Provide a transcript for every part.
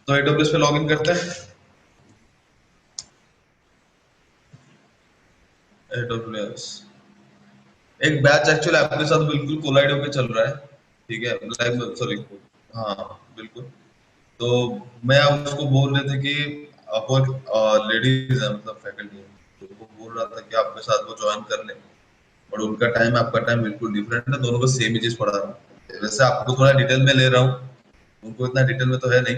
तो AWS पे login करते हैं। AWS एक बैच एक्चुअली आपके साथ बिल्कुल कोलाइड होके चल रहा है, ठीक है, लाइव, सॉरी, हाँ बिल्कुल। तो मैं उसको बोल रहे थे कि वो लेडीज है, मतलब फैकल्टी है, तो वो बोल रहा था कि आपके साथ वो ज्वाइन कर ले, और उनका टाइम आपका टाइम बिल्कुल डिफरेंट है, दोनों को सेम ही चीज पढ़ा रहा हूँ। वैसे आपको थोड़ा डिटेल में ले रहा हूँ, उनको इतना डिटेल में तो है नहीं,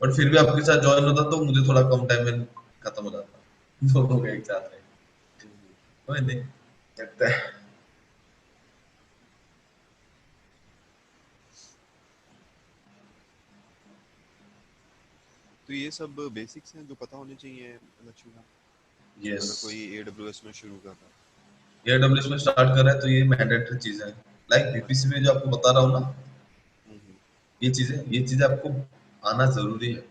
बट फिर भी आपके साथ ज्वाइन होता तो मुझे थोड़ा कम टाइम में खत्म हो जाता। दोनों का एक साथ है, कोई नहीं, देखते हैं। तो ये सब बेसिक्स हैं जो पता होने चाहिए लक्ष्य को, यस, अगर कोई AWS में शुरू कर रहा AWS में स्टार्ट कर रहे हैं तो ये मैंडेटरी चीज है। लाइक है। बीपीसी में जो आपको बता रहा हूँ ना, हम्म, ये चीजें आपको आना जरूरी है।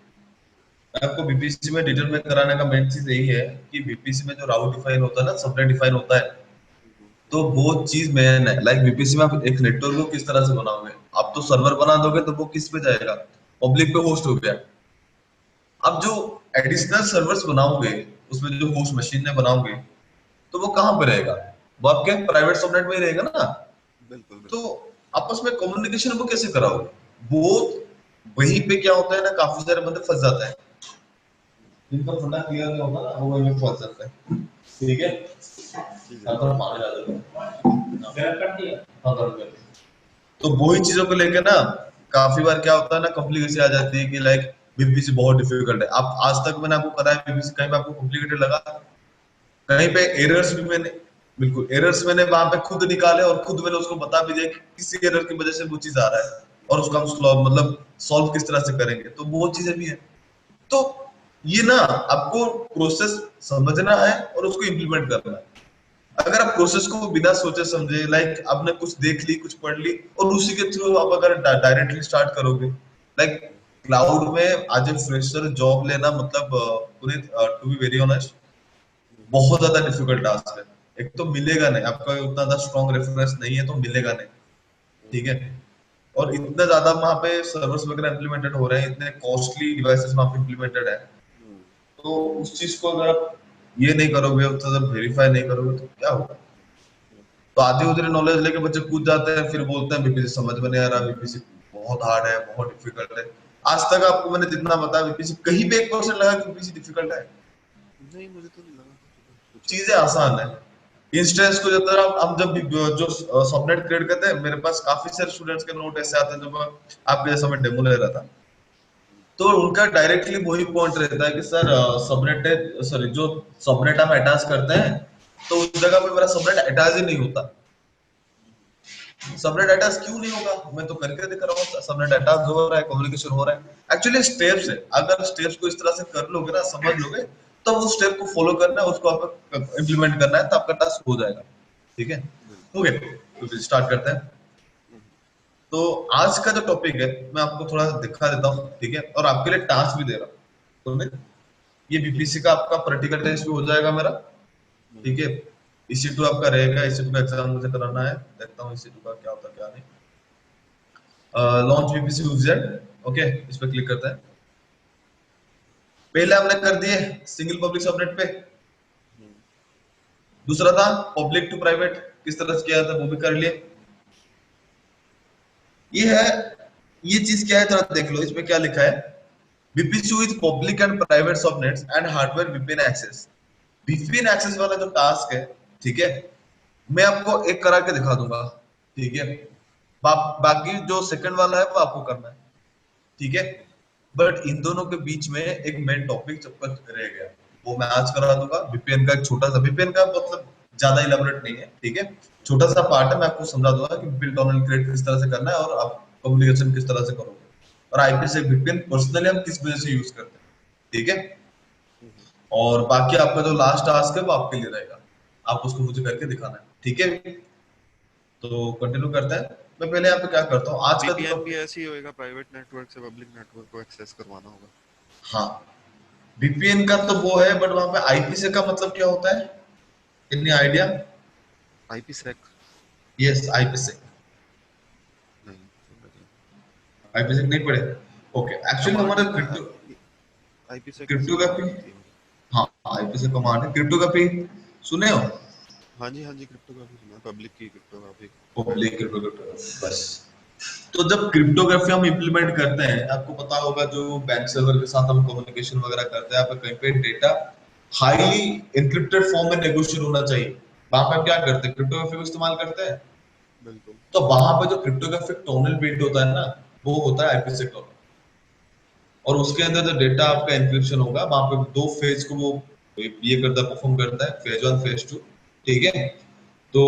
आपको बीपीसी में डिटेल में कराने का मेन चीज यही है कि बीपीसी में जो राउट डिफाइन होता है ना, सबनेट डिफाइन होता है, तो वो चीज मेन है। लाइक बीपीसी में आप एक नेटवर्क को किस तरह से बनाओगे, आप तो सर्वर बना दोगे तो वो किस पे जाएगा, पब्लिक पे होस्ट हो गया। अब जो एडिशनल सर्वर्स बनाओगे, उसमें जो होस्ट मशीन में बनाओगे, तो वो कहाँ पे रहेगा, वो आपके प्राइवेट सबनेट में ही रहेगा ना। बिल्कुल तो बिल्कुल। आपस में कम्युनिकेशन वो कैसे कराओगे, वो वहीं पे क्या होता है ना, काफी सारे बंदे फंस जाते हैं, जिनका फंडा क्लियर नहीं होता ना, वो वहीं पे फंस जाते हैं, ठीक है। ठीक है। यहाँ पर पानी डाल दो, गर्म कर दिया, हाँ गर्म कर दिया। तो वही चीजों को लेके ना, काफी बार क्या होता है ना, कॉम्प्लिकेसी आ जाती है कि लाइक बीपीसी बहुत डिफिकल्ट है। आप आज तक मैंने आपको कराया बीपीसी, कहीं पे आपको कॉम्प्लिकेटेड लगा, कहीं पे एरर्स भी मैंने, बिल्कुल एरर्स मैंने वहां पे खुद निकाले, और खुद मैंने उसको बता भी दिया कि किस एरर की वजह से वो चीज आ रहा है, और उसका हम मतलब सॉल्व किस तरह से करेंगे, तो वो चीजें भी है। तो ये ना, आपको प्रोसेस समझना है और उसको इम्प्लीमेंट करना है। अगर आप प्रोसेस को बिना सोचे समझे, लाइक आपने कुछ देख ली, कुछ पढ़ ली, और उसी के थ्रू आप अगर डायरेक्टली स्टार्ट करोगे, लाइक क्लाउड में आज ए फ्रेशर जॉब लेना, मतलब Puneet, to be very honest, बहुत ज्यादा डिफिकल्ट टास्क है। एक तो मिलेगा नहीं, आपका उतना ज्यादा स्ट्रॉन्ग रेफरेंस नहीं है तो मिलेगा नहीं, ठीक है। और इतना ज्यादा वहां पे सर्वर्स वगैरह इंप्लीमेंटेड हो रहे हैं, इतने कॉस्टली डिवाइसेस वहां पे इंप्लीमेंटेड है, तो उस चीज को अगर आप ये नहीं करोगे, उससे जब वेरीफाई नहीं करोगे तो क्या होगा। तो आधी उधरी नॉलेज लेके बच्चे कूद जाते हैं, फिर बोलते हैं बीपीसी समझ में नहीं आ रहा, बीपीसी बहुत हार्ड है, बहुत डिफिकल्ट है। आज तक आपको मैंने जितना बताया, बीपीसी कहीं पे 1% लगा कि बीपीसी डिफिकल्ट है। नहीं, मुझे तो नहीं लगा कुछ चीजें ऐसा। आसान है। इंस्टेंस को जब तक हम जब भी जो सबनेट क्रिएट करते हैं, मेरे पास काफी सारे स्टूडेंट्स के नोट ऐसे आते हैं, जब मैं आपके जैसा मैं डेमो ले रहा था, तो उनका डायरेक्टली वही पॉइंट रहता है कि सर सबनेट, सॉरी, जो सबनेट हम अटैच करते हैं, तो उस जगह पे मेरा सबनेट अटैच ही नहीं होता। सबनेट अटैच क्यों नहीं होगा, मैं तो करके दिख रहा हूँ, सबनेट अटैच हो रहा है, कम्युनिकेशन हो रहा है। एक्चुअली स्टेप्स है, अगर स्टेप्स को इस तरह से कर लोगे ना, समझ लोगे, तो वो स्टेप को फॉलो करना है, उसको आपको इम्प्लीमेंट करना है, तो आपका टास्क हो जाएगा, ठीक है। बिल्कुल। ओके, तो फिर स्टार्ट करते हैं। तो आज का जो टॉपिक है, मैं आपको थोड़ा सा दिखा देता हूँ, ठीक है, और आपके लिए टास्क भी दे रहा हूँ। तो मैं, ये ठीक बीपीसी का आपका प्रैक्टिकल टेस्ट भी हो जाएगा मेरा, है। ठीक है। EC2 आपका रहेगा, EC2 का एग्जाम मुझे कराना है, देखता हूँ EC2 का क्या होता है क्या नहीं। लॉन्च बीपीसी यूजर, ओके, इस पे क्लिक करते हैं। पहले हमने कर दिए सिंगल पब्लिक सबनेट पे, दूसरा था पब्लिक टू प्राइवेट, किस तरह से किया था वो भी कर लिए। ये है, ये चीज क्या है, थोड़ा देख लो इसमें क्या लिखा है। VPC with public and private subnets and hardware VPN access. VPN access वाला जो टास्क है, ठीक है, मैं आपको एक करा के दिखा दूंगा, ठीक है। बाकी जो सेकंड वाला है वो आपको करना है, ठीक है। बट इन दोनों के बीच में एक मेन टॉपिक जब तक रह गया, वो मैं आज करा दूंगा। वीपीएन का एक छोटा सा, वीपीएन का मतलब ज्यादा इलेबोरेट नहीं है, ठीक है, छोटा सा पार्ट है, मैं आपको समझा दूंगा कि वीपीएन टनल क्रिएट किस तरह से करना है, और आप कम्युनिकेशन किस तरह से करोगे, और आईपी से वीपीएन पर्सनली हम किस वजह से यूज करते हैं, ठीक है। और बाकी आपका जो लास्ट टास्क है वो आपके लिए रहेगा, आप उसको मुझे करके दिखाना है, ठीक है। तो कंटिन्यू करते हैं। मैं पहले यहाँ पे क्या करता हूँ, आज का जो VPN भी टॉपिक, ऐसे ही होएगा, प्राइवेट नेटवर्क से पब्लिक नेटवर्क को एक्सेस करवाना होगा। हाँ, वीपीएन का तो वो है, बट वहां पे आईपी से का मतलब क्या होता है, any idea. IPsec। Yes, IP से, नहीं, समझ नहीं। आईपी से नहीं पढ़े। ओके, एक्चुअली कमांड हमारा है ना आईपीसेक की सिर्फ क्रिप्टोग्राफी, कमांड आती है मुझे। हाँ आईपी से कमांड है क्रिप्टोग्राफी, सुने हो? हाँ जी क्रिप्टोग्राफी सुना है, पब्लिक की क्रिप्टोग्राफी। पब्लिक क्रिप्टोग्राफी बस। तो जब क्रिप्टोग्राफी हम इम्प्लीमेंट करते हैं, आपको पता होगा जो बैंक सर्वर के साथ हम कम्युनिकेशन वगैरह करते हैं, यहाँ पे कहीं पे डेटा हाईली एन्क्रिप्टेड फॉर्म में नेगोशिएट होना चाहिए। वहां पे हम क्या करते हैं, क्रिप्टोग्राफी को इस्तेमाल करते हैं। बिल्कुल। तो वहां पे जो क्रिप्टोग्राफिक टोनल बिट होता है ना, वो होता है आईपीसी टोनल, और उसके अंदर जो डेटा आपका एन्क्रिप्शन होगा, वहां पे दो फेज को वो ये करता है, परफॉर्म करता है, फेज वन फेज टू, ठीक है। तो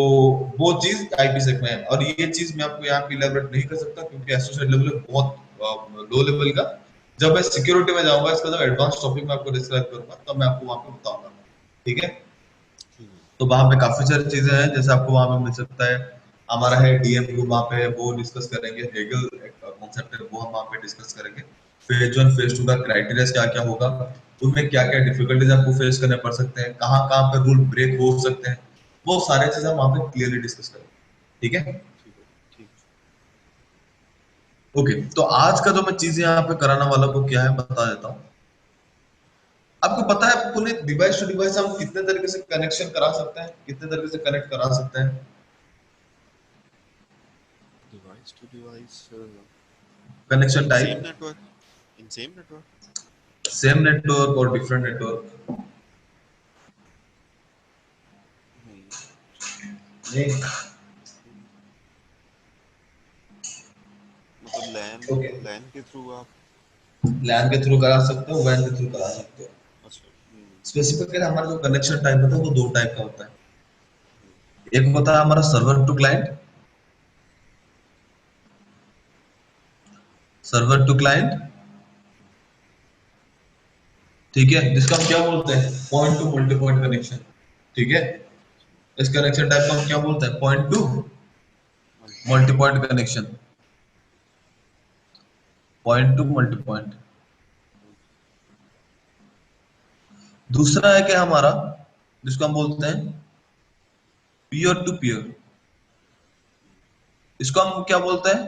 वो चीज आईपीसेक में है, और ये चीज मैं आपको यहाँ पे इलेबोरेट नहीं कर सकता क्योंकि एसोसिएट लेवल पे बहुत लो लेवल का। जब मैं सिक्योरिटी में जाऊंगा, इसका जब एडवांस टॉपिक में आपको डिस्क्राइब करूंगा, तब मैं आपको वहां पे बताऊंगा, ठीक है। ठीक है। तो वहां पे काफी सारी चीजें हैं, जैसे आपको वहां पे मिल सकता है, हमारा है डीएम ग्रुप, वहां पे वो डिस्कस करेंगे, हेगल कॉन्सेप्ट है वो हम वहां पे डिस्कस करेंगे। फेज वन फेज टू का क्राइटेरिया क्या क्या होगा, उनमें क्या क्या डिफिकल्टीज आपको फेस करने पड़ सकते हैं, कहाँ कहाँ पे रूल ब्रेक हो सकते हैं, वो सारे चीजें हम वहां पे क्लियरली डिस्कस करेंगे, ठीक है। ठीक है। ठीक है। ओके, तो आज का जो मैं चीजें यहाँ पे कराने वाला को क्या है बता देता हूँ। आपको पता है पुनीत, डिवाइस टू डिवाइस हम कितने तरीके से कनेक्शन करा सकते हैं, कितने तरीके से कनेक्ट करा सकते हैं? Device to device connection in same type, network, in same network. Same network और डिफरेंट नेटवर्क? नहीं। नहीं। मतलब लैन, ओके, लैन के थ्रू आप। लैन के थ्रू करा सकते हो, वैन के थ्रू करा सकते हो। अच्छा। स्पेसिफिकली हमारा जो कनेक्शन टाइप होता है वो दो टाइप का होता है। एक होता है हमारा server to client, server to client, ठीक है, जिसका हम क्या बोलते हैं, point to multi point connection, ठीक है। इस कनेक्शन टाइप को हम क्या बोलते हैं, point to multi point. Multi point connection, point to multi point. दूसरा है क्या हमारा, जिसको हम बोलते हैं पीयर टू पीयर, इसको हम क्या बोलते हैं,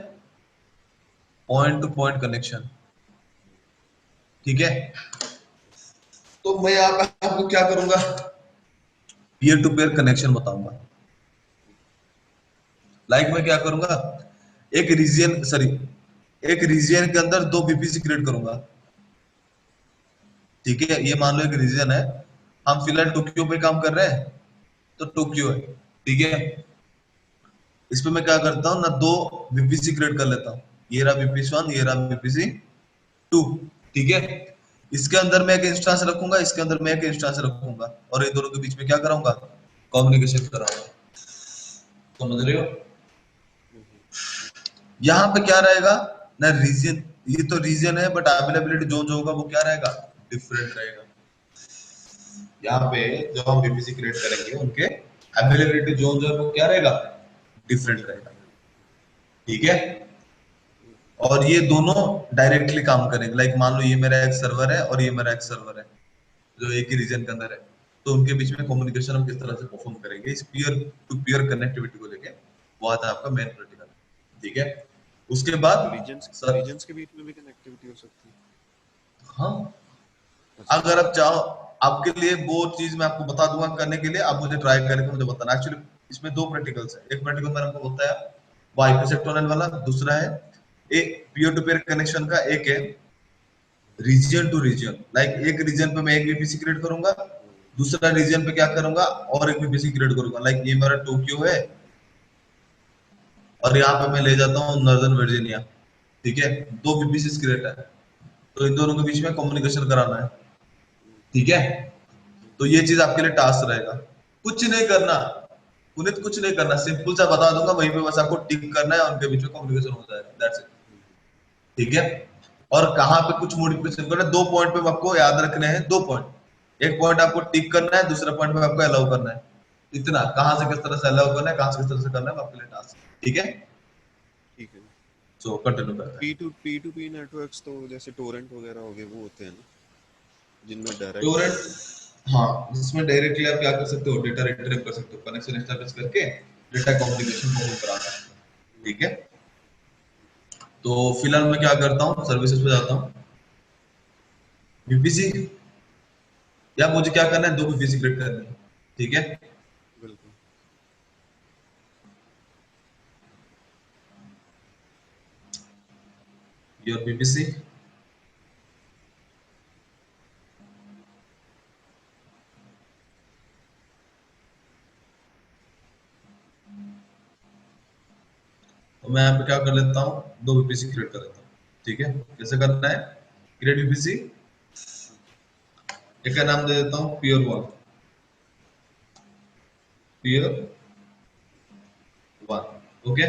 पॉइंट टू पॉइंट कनेक्शन, ठीक है। तो मैं यहाँ पे आपको क्या करूंगा, पीयर टू पीयर कनेक्शन बताऊंगा। लाइक मैं क्या करूंगा, एक रीजन सॉरी एक रीजन के अंदर दो बीपीसी क्रिएट करूंगा, ठीक है। ये मान लो एक रीजन है, हम फिलहाल टोक्यो पे काम कर रहे हैं, तो टोक्यो है, ठीक है। इस पे मैं क्या करता हूँ ना, दो बीपीसी क्रिएट कर लेता हूँ, ये रहा बीपीसी वन, ये रहा बीपीसी टू, ठीक है। इसके अंदर मैं एक इंस्टेंस रखूंगा, इसके अंदर मैं एक इंस्टेंस रखूंगा, और इन दोनों के बीच में क्या कराऊंगा, कम्युनिकेशन कराऊंगा, समझ रहे हो? यहाँ पे क्या रहेगा ना, रीजन, ये तो रीजन है बट अवेलेबिलिटी जोन जो होगा वो क्या रहेगा, डिफरेंट रहेगा। यहाँ पे जो हम बीपीसी क्रिएट करेंगे उनके अवेलेबिलिटी जोन जो है वो क्या रहेगा, डिफरेंट रहेगा, डिफरेंट। ठीक है। और ये दोनों डायरेक्टली काम करेंगे, लाइक मान लो ये मेरा एक सर्वर है और ये मेरा एक सर्वर है, जो एक ही रीजन के अंदर है, तो उनके बीच में कम्युनिकेशन हम किस तरह से परफॉर्म करेंगे, इस पीयर टू पीयर कनेक्टिविटी को लेके, वो आता है आपका मेन क्रिटिकल, ठीक है। उसके बाद तो रीजन्स, सर, रीजन्स के बीच में भी कनेक्टिविटी हो सकती है। हाँ, अच्छा। अगर आप चाहो, आपके लिए वो चीज मैं आपको बता दूंगा करने के लिए, आप मुझे ट्राई करके मुझे बताना। एक्चुअली इसमें दो प्रैक्टिकल्स है, एक प्रैक्टिकल मैंने आपको बताया वो आईपीसेक टनल वाला, दूसरा है एक पीयर टू पीयर कनेक्शन का, एक है रीजन टू रीजन, लाइक एक रीजन पे मैं एक बीपीसी क्रिएट करूंगा, दूसरा रीजन पे क्या करूंगा और एक बीपीसी क्रिएट करूंगा, लाइक ये मेरा टोक्यो है और यहाँ पे मैं ले जाता हूँ नॉर्दर्न वर्जीनिया, ठीक है, दो बीपीसी क्रिएट है, तो इन दोनों के बीच में कम्युनिकेशन कराना है, ठीक है। तो ये चीज आपके लिए टास्क रहेगा, कुछ नहीं करना पुनित, कुछ नहीं करना, सिंपल सा बता दूंगा, वहीं पे बस आपको टिक करना है, उनके बीच में कम्युनिकेशन हो जाएगा, दैट्स इट, ठीक है। और कहाँ पे कुछ मॉडिफिकेशन करना है, दो पॉइंट पे आपको याद रखने हैं, दो पॉइंट, एक पॉइंट आपको टिक करना है, दूसरा पॉइंट पे आपको अलाउ करना है, इतना, कहाँ से किस तरह से अलाउ करना है, कहाँ से किस तरह से करना है, वो आपके लिए टास्क, ठीक है। ठीक है। सो कंटिन्यू करते हैं। पी टू पी नेटवर्क्स तो जैसे टोरेंट वगैरह हो गए वो होते हैं ना, जिनमें डायरेक्ट। टोरेंट, हाँ, जिसमें डायरेक्टली आप क्या कर सकते हो, डेटा रिट्रीव कर सकते हो, कनेक्शन एस्टैब्लिश करके डेटा कम्युनिकेशन परफॉर्म कराना है, ठीक है। तो फिलहाल मैं क्या करता हूँ, सर्विसेज पे जाता हूँ, वीपीसी, या मुझे क्या करना है, दो वीपीसी क्रिएट करने हैं, ठीक है। बिल्कुल। योर वीपीसी, तो मैं यहाँ पे क्या कर लेता हूँ, दो वीपीसी क्रिएट कर लेता हूँ, ठीक है। कैसे करना है, क्रिएट वीपीसी, एक का नाम दे देता हूँ pure one, pure one, okay.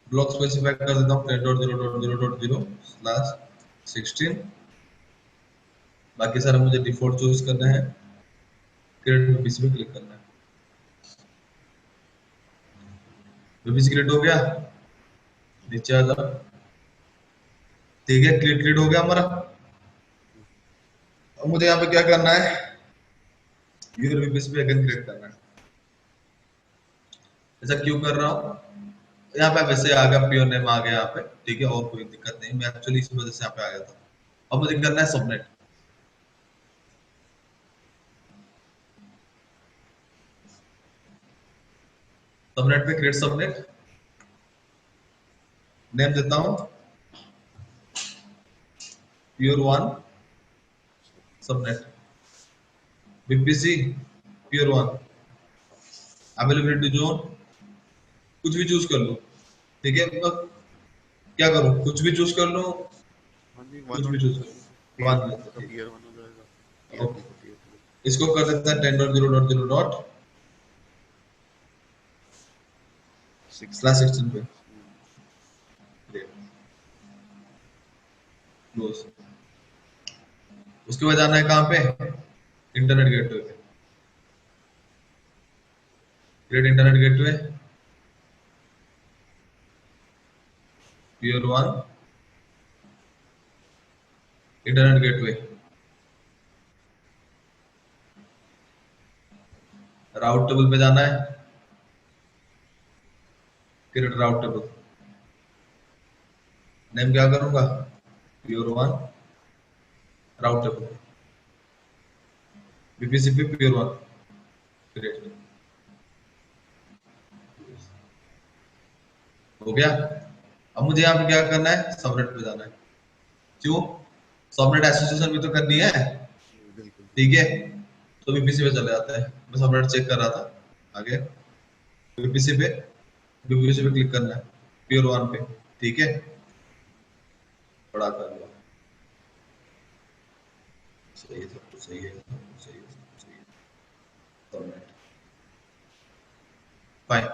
Block specify कर देता हूँ 10.0.0.0/16, बाकी सारा मुझे डिफॉल्ट चूज करना है, क्रिएट वीपीसी पे क्लिक करना है, वीपीसी क्रिएट हो गया, नीचे आ जाओ, ठीक है, क्रिएट हो गया हमारा। अब मुझे यहाँ पे क्या करना है, यूजर वीपीसी पे अगेन क्रिएट करना है। ऐसा क्यों कर रहा हूँ, यहाँ पे वैसे आ गया, प्योर नेम आ गया यहाँ पे, ठीक है, और कोई दिक्कत नहीं, मैं एक्चुअली इस वजह से यहाँ पे आ गया था। अब मुझे करना है सबनेट, सबनेट पे क्रिएट सबनेट, नेम देता हूँ pure one subnet, VPC pure one, availability zone कुछ भी चूज कर लो, ठीक है। मतलब क्या करूँ, कुछ भी चूज कर लो, हाँ जी, कुछ वन भी वन चूज चूज कर कर लीजिए, लो, वन लेते आपका हैं, ठीक पीयर वन हो जाएगा, है। पीयर टू ओके, का पीयर टू। इसको कर देते हैं 10.0.0.0/16 पे, क्लोज। उसके बाद जाना है कहाँ पे, इंटरनेट गेटवे पे, create internet gateway, pure one internet gateway, राउट टेबल पे जाना है, क्रिएट राउट टेबल, नेम क्या करूंगा, प्योर वन राउट टेबल, वीपीसी पे प्योर वन क्रिएट, हो गया। अब मुझे यहाँ पे क्या करना है, सबनेट पे जाना है, क्यों, सबनेट एसोसिएशन भी तो करनी है, बिल्कुल ठीक है। तो वीपीसी पे चले जाता है, मैं सबनेट चेक कर रहा था, आगे वीपीसी पे, वीपीसी पे क्लिक करना है, प्योर वन पे, ठीक है, बड़ा कर लो, सही है, सब कुछ सही है, सब कुछ सही है, सब कुछ सही है, सबनेट फाइन,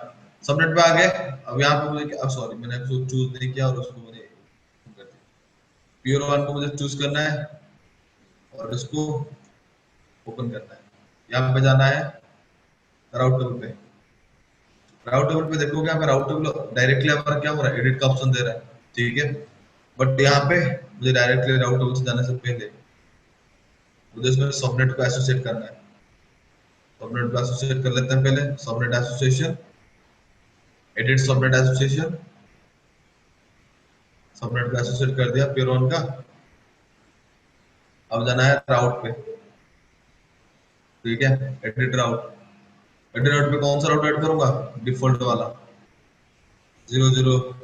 सबनेट पे आ गए। अब यहाँ पे मुझे, अब सॉरी, मैंने उसको चूज नहीं किया और उसको मैंने कर दिया, प्योर वन को मुझे चूज करना है और इसको ओपन करना है, यहाँ पे जाना है राउट टेबल पे, राउट टेबल पे देखोगे यहाँ पे राउट टेबल डायरेक्टली हमारा क्या हो रहा है, एडिट का ऑप्शन दे रहा है, ठीक है। बट यहाँ पे मुझे डायरेक्टली राउट टेबल से जाने से पहले मुझे इसमें सबनेट को एसोसिएट करना है, सबनेट को एसोसिएट कर लेते हैं पहले, subnet association, edit subnet association, subnet को एसोसिएट कर दिया पेयर वन का। अब जाना है राउट पे, ठीक है, एडिट राउट, एडिट राउट पे कौन सा राउट ऐड करूंगा, डिफॉल्ट वाला 00,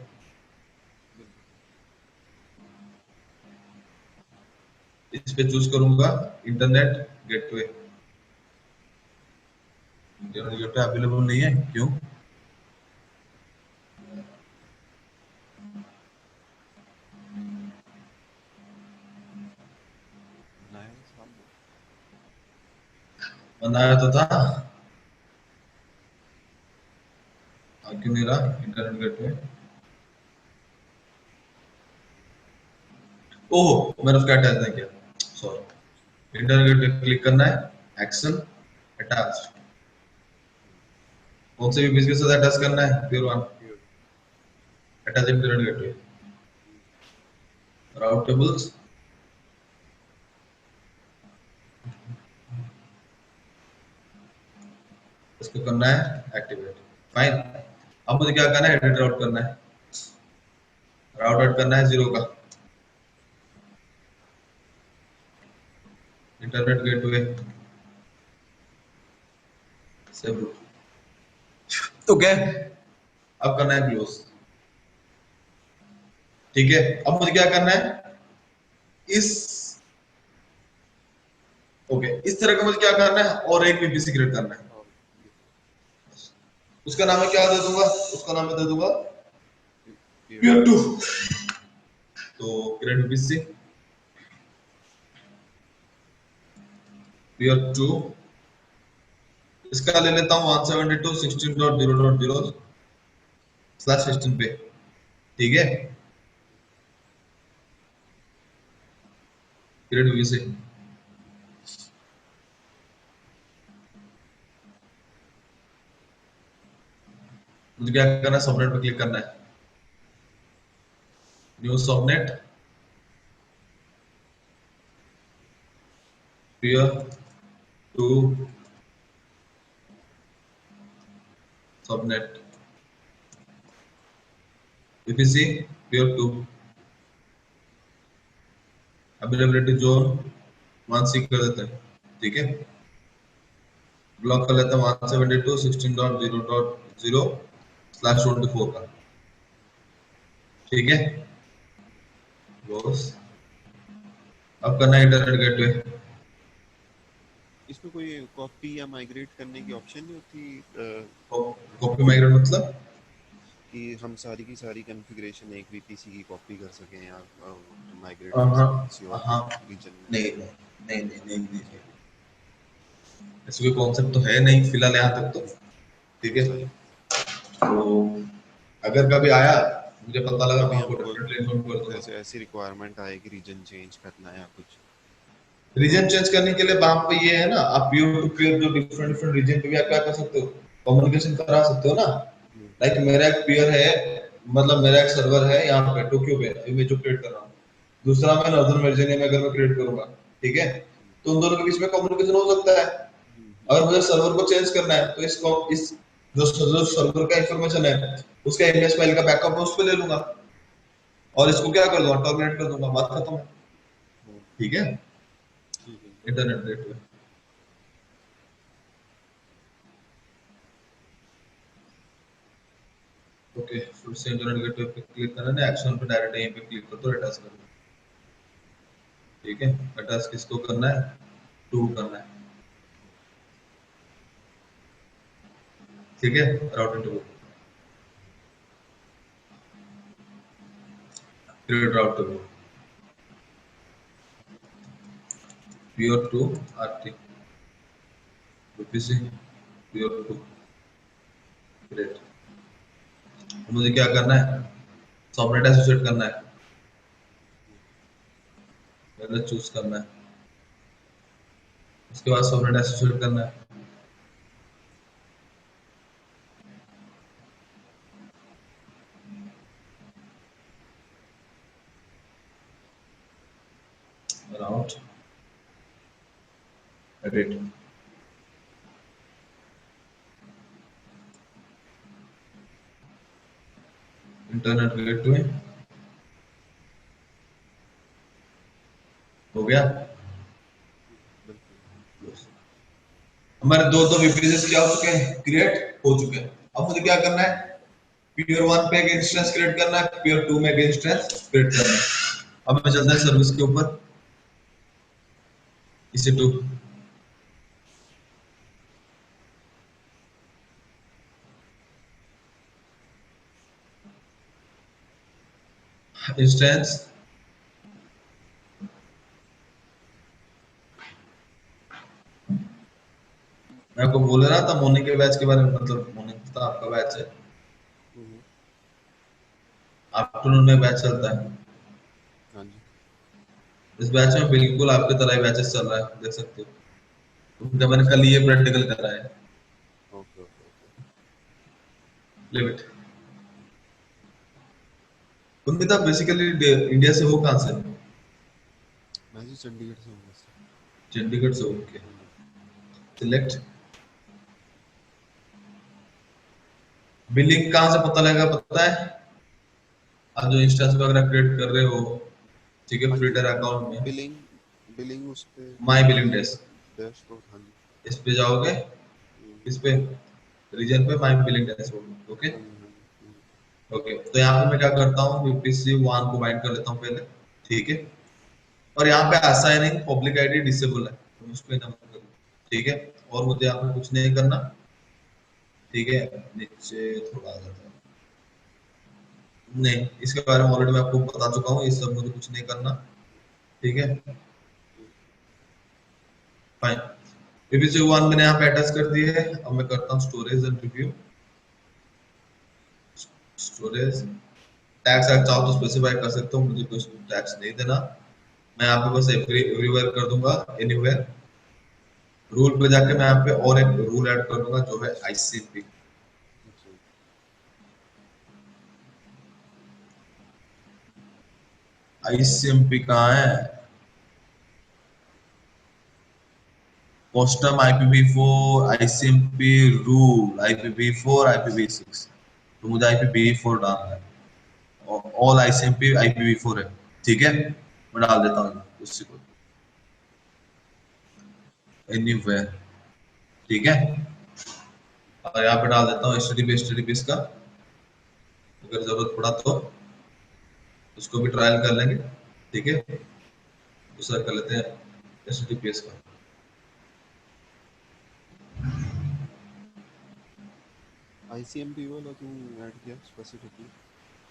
इस पे चूज करूंगा internet gateway, internet gateway available नहीं है, क्यों, बनाया है साहब। बनाया तो था, क्यों नहीं रहा इंटरनेट गेटवे, ओहो मैंने उसका अटैच नहीं किया, सॉरी, इंटरनेट गेटवे क्लिक करना है, एक्शन अटैच, कौन से भी बिजनेस के साथ अटैच करना है, pure one, peer. Attach internet gateway, route tables, इसको करना है एक्टिवेट, फाइन। अब मुझे क्या करना है, एडिट राउट करना है, राउट ऐड करना है 0 का, इंटरनेट गेटवे सेव रूट। तो क्या अब करना है क्लोज। ठीक है, अब मुझे क्या करना है, इस ओके इस तरह का मुझे क्या करना है, और एक वीपीसी क्रिएट करना है। और उसका नाम मैं क्या दे दूंगा, उसका नाम मैं दे दूंगा peer पीयर to टू। तो क्रिएट वीपीसी पीयर टू, इसका ले लेता हूँ 172.16.0.0/16 पे। ठीक है, क्रिएट वीपीसी। मुझे क्या करना है, सबनेट पे क्लिक करना है, new subnet peer to subnet VPC peer to availability zone 1C कर देते हैं। ठीक है, ब्लॉक कर लेते हैं 172.16.0.0/24 का। ठीक है, बॉस अब करना है इंटरनेट गेटवे। इसमें कोई कॉपी या माइग्रेट करने की ऑप्शन नहीं होती कॉपी माइग्रेट मतलब कि हम सारी की सारी कॉन्फ़िगरेशन एक वीपीसी की कॉपी कर सकें या माइग्रेट कर हाँ सकें किसी और हाँ, रीजन में? नहीं नहीं नहीं नहीं नहीं, नहीं। ऐसे कोई कॉन्सेप्ट तो है नहीं फिलहाल यहाँ तक तो। ठीक है, अच्छा जी। तो अगर कभी आया, मुझे पता लगा, मैं कभी आपको हमको डेफिनेटली इन्फॉर्म कर दूंगा। जैसे ऐसी रिक्वायरमेंट आए कि रीजन चेंज करना है या कुछ। रीजन चेंज करने के लिए वहां पे ये है ना, आप पीयर टू पीयर जो डिफरेंट डिफरेंट रीजन पे भी आप क्या कर सकते हो, कम्युनिकेशन करा सकते हो ना। हम्म, लाइक मेरा एक पीयर है, मतलब मेरा एक सर्वर है यहाँ पे टोक्यो पे, अभी मैं जो क्रिएट कर रहा हूँ, दूसरा मैं नॉर्दर्न वर्जीनिया में अगर मैं क्रिएट करूंगा, ठीक है, तो उन दोनों के बीच में कम्युनिकेशन हो सकता है। अगर मुझे सर्वर को चेंज करना है तो इस जो सर्वर का इंफॉर्मेशन है उसका इमेज फाइल का बैकअप मैं उस पे ले लूंगा, और इसको क्या कर दूंगा, टर्मिनेट कर दूंगा, बात खत्म है। हम्म, ठीक है, ठीक है। Internet gateway. ओके, फिर से इंटरनेट गेटवे पे क्लिक करना है, एक्शन पे डायरेक्ट यहीं पे क्लिक कर दो, अटैच कर दो। ठीक है, अटैच किसको करना है, टू करना है। ठीक है, routing to create route to peer to RT VPC peer to create. मुझे क्या करना है, सबनेट एसोसिएट करना है, पहले चूज करना है, उसके बाद सबनेट एसोसिएट करना है। राउट एडिट, इंटरनेट गेटवे हो गया। बिल्कुल। हमारे दो दो वीपीसी क्या हो चुके हैं, क्रिएट हो चुके हैं। अब मुझे क्या करना है, पीयर वन पे एक इंस्टेंस क्रिएट करना है, पीयर टू में एक इंस्टेंस क्रिएट करना है। अब मैं चलता है सर्विस के ऊपर, इसे टू इंस्टेंस मैं आपको बोल रहा था मॉर्निंग के बैच के बारे में, मतलब मॉर्निंग तो आपका बैच है, हम्म, आफ्टरनून में बैच चलता है। हाँ जी। इस बैच में बिल्कुल आपके तरह ही बैचेस चल रहा है, देख सकते हो, उनका मैंने कल ये प्रैक्टिकल करा है। Okay okay okay. लिमिट उनमें तो बेसिकली इंडिया से हो कहाँ से, मैं जी चंडीगढ़ से हूँ वैसे। चंडीगढ़ से, ओके। हम्म, सिलेक्ट बिलिंग कहाँ से पता लगेगा पता है, आप जो इंस्टेंस वगैरह क्रिएट कर रहे हो, ठीक है, हाँ जी, फ्रीटर अकाउंट में बिलिंग बिलिंग उस पे माई बिलिंग डेस्क, डैशबोर्ड। हाँ जी। इस पे जाओगे, हम्म, इस पे रीजन पे माई बिलिंग डेस्क, ओके। हाँ जी, हाँ जी, ओके, तो यहाँ पे मैं क्या करता हूँ, वीपीसी 1 को बाइंड कर लेता हूँ पहले, ठीक है। और यहाँ पे असाइनिंग पब्लिक आईडी डिसेबल है, तो उसको इनेबल करो, ठीक है। और मुझे यहाँ पे कुछ नहीं करना, ठीक है। नीचे थोड़ा आ जाता है, नहीं, इसके बारे में ऑलरेडी मैं आपको बता चुका हूँ, ये सब मुझे कुछ नहीं करना, ठीक है, फाइन। वीपीसी 1 मैंने यहाँ पे अटैच कर दिए है। अब मैं करता हूँ storage and review. Storage tags अगर चाहो तो स्पेसिफाई कर सकते हो, मुझे कोई टैग्स नहीं देना। मैं यहाँ पे बस एवरीवेयर कर दूंगा, एनीवेयर। रूल पे जाके मैं यहाँ पे और एक रूल ऐड कर दूंगा जो है आईसीएमपी। जी। आईसीएमपी कहाँ है? Custom IPv4 ICMP rule IPv4 IPv6, तो मुझे IPv4 डालना है। ऑल आईसीएमपी IPv4 है, ठीक है। मैं डाल देता हूँ उसी को, एनीवेयर, ठीक है। और यहाँ पे डाल देता हूँ HTTPS का, अगर जरूरत पड़ा तो उसको भी ट्रायल कर लेंगे, ठीक है। दूसरा कर लेते हैं HTTPS का। आईसीएमपी वाला क्यों ऐड किया स्पेसिफिकली?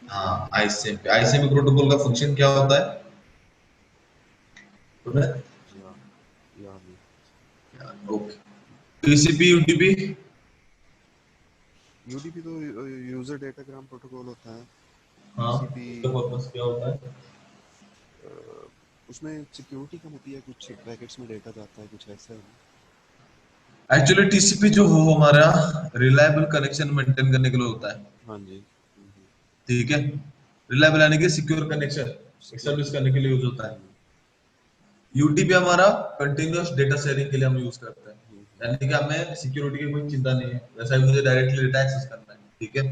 हाँ, आईसीएमपी प्रोटोकॉल का फंक्शन क्या होता है? या याद नहीं। Okay, TCP UDP. यूडीपी तो यूजर डेटाग्राम प्रोटोकॉल होता है। हाँ, टीसीपी उसका पर्पस क्या होता है? उसमें सिक्योरिटी कम होती है, कुछ पैकेट्स में डेटा जाता है, कुछ ऐसा है ना। एक्चुअली टीसीपी जो हो हमारा रिलायबल कनेक्शन मेंटेन करने के लिए होता है, हाँ जी। ठीक है। रिलायबल यानी कि सिक्योर कनेक्शन सिक्योर एस्टेब्लिश करने कनेक्शन। के लिए यूज होता है। यूटीपी हमारा कंटिन्यूअस डेटा शेयरिंग के लिए हम यूज करते हैं, यानी कि हमें सिक्योरिटी की कोई चिंता नहीं है, वैसा ही मुझे डायरेक्टली डेटा एक्सेस करना है, ठीक है।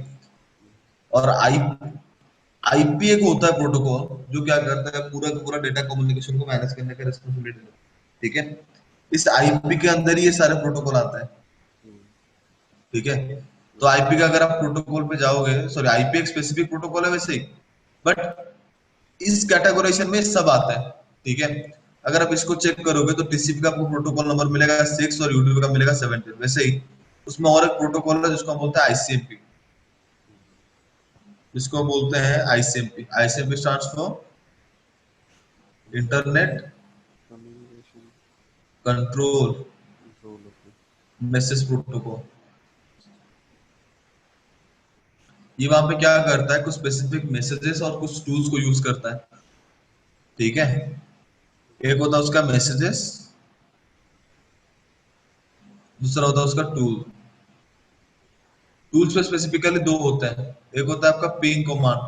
और आईपी एक होता है प्रोटोकॉल जो क्या करता है, पूरा का पूरा डेटा कम्युनिकेशन को मैनेज करने का रिस्पांसिबिलिटी, ठीक है। इस आईपी के अंदर ही ये सारे प्रोटोकॉल आता है, ठीक है। तो आईपी का अगर आप प्रोटोकॉल पे जाओगे, सॉरी, आईपी एक स्पेसिफिक प्रोटोकॉल है वैसे ही, बट इस कैटेगराइजेशन में सब आता है, ठीक है। अगर आप इसको चेक करोगे तो टीसीपी का आपको प्रोटोकॉल नंबर मिलेगा 6 और यूडीपी का मिलेगा 17, वैसे ही उसमें और एक प्रोटोकॉल है जिसको हम बोलते हैं आईसीएमपी, जिसको बोलते हैं ICMP. ICMP stands for internet communication control control होता है। Message protocol. ये वहां पे क्या करता है, कुछ स्पेसिफिक मैसेजेस और कुछ टूल्स को यूज करता है, ठीक है। एक होता है उसका मैसेजेस, दूसरा होता है उसका टूल। टूल्स में स्पेसिफिकली दो होते हैं, एक होता है आपका पिंग कमांड,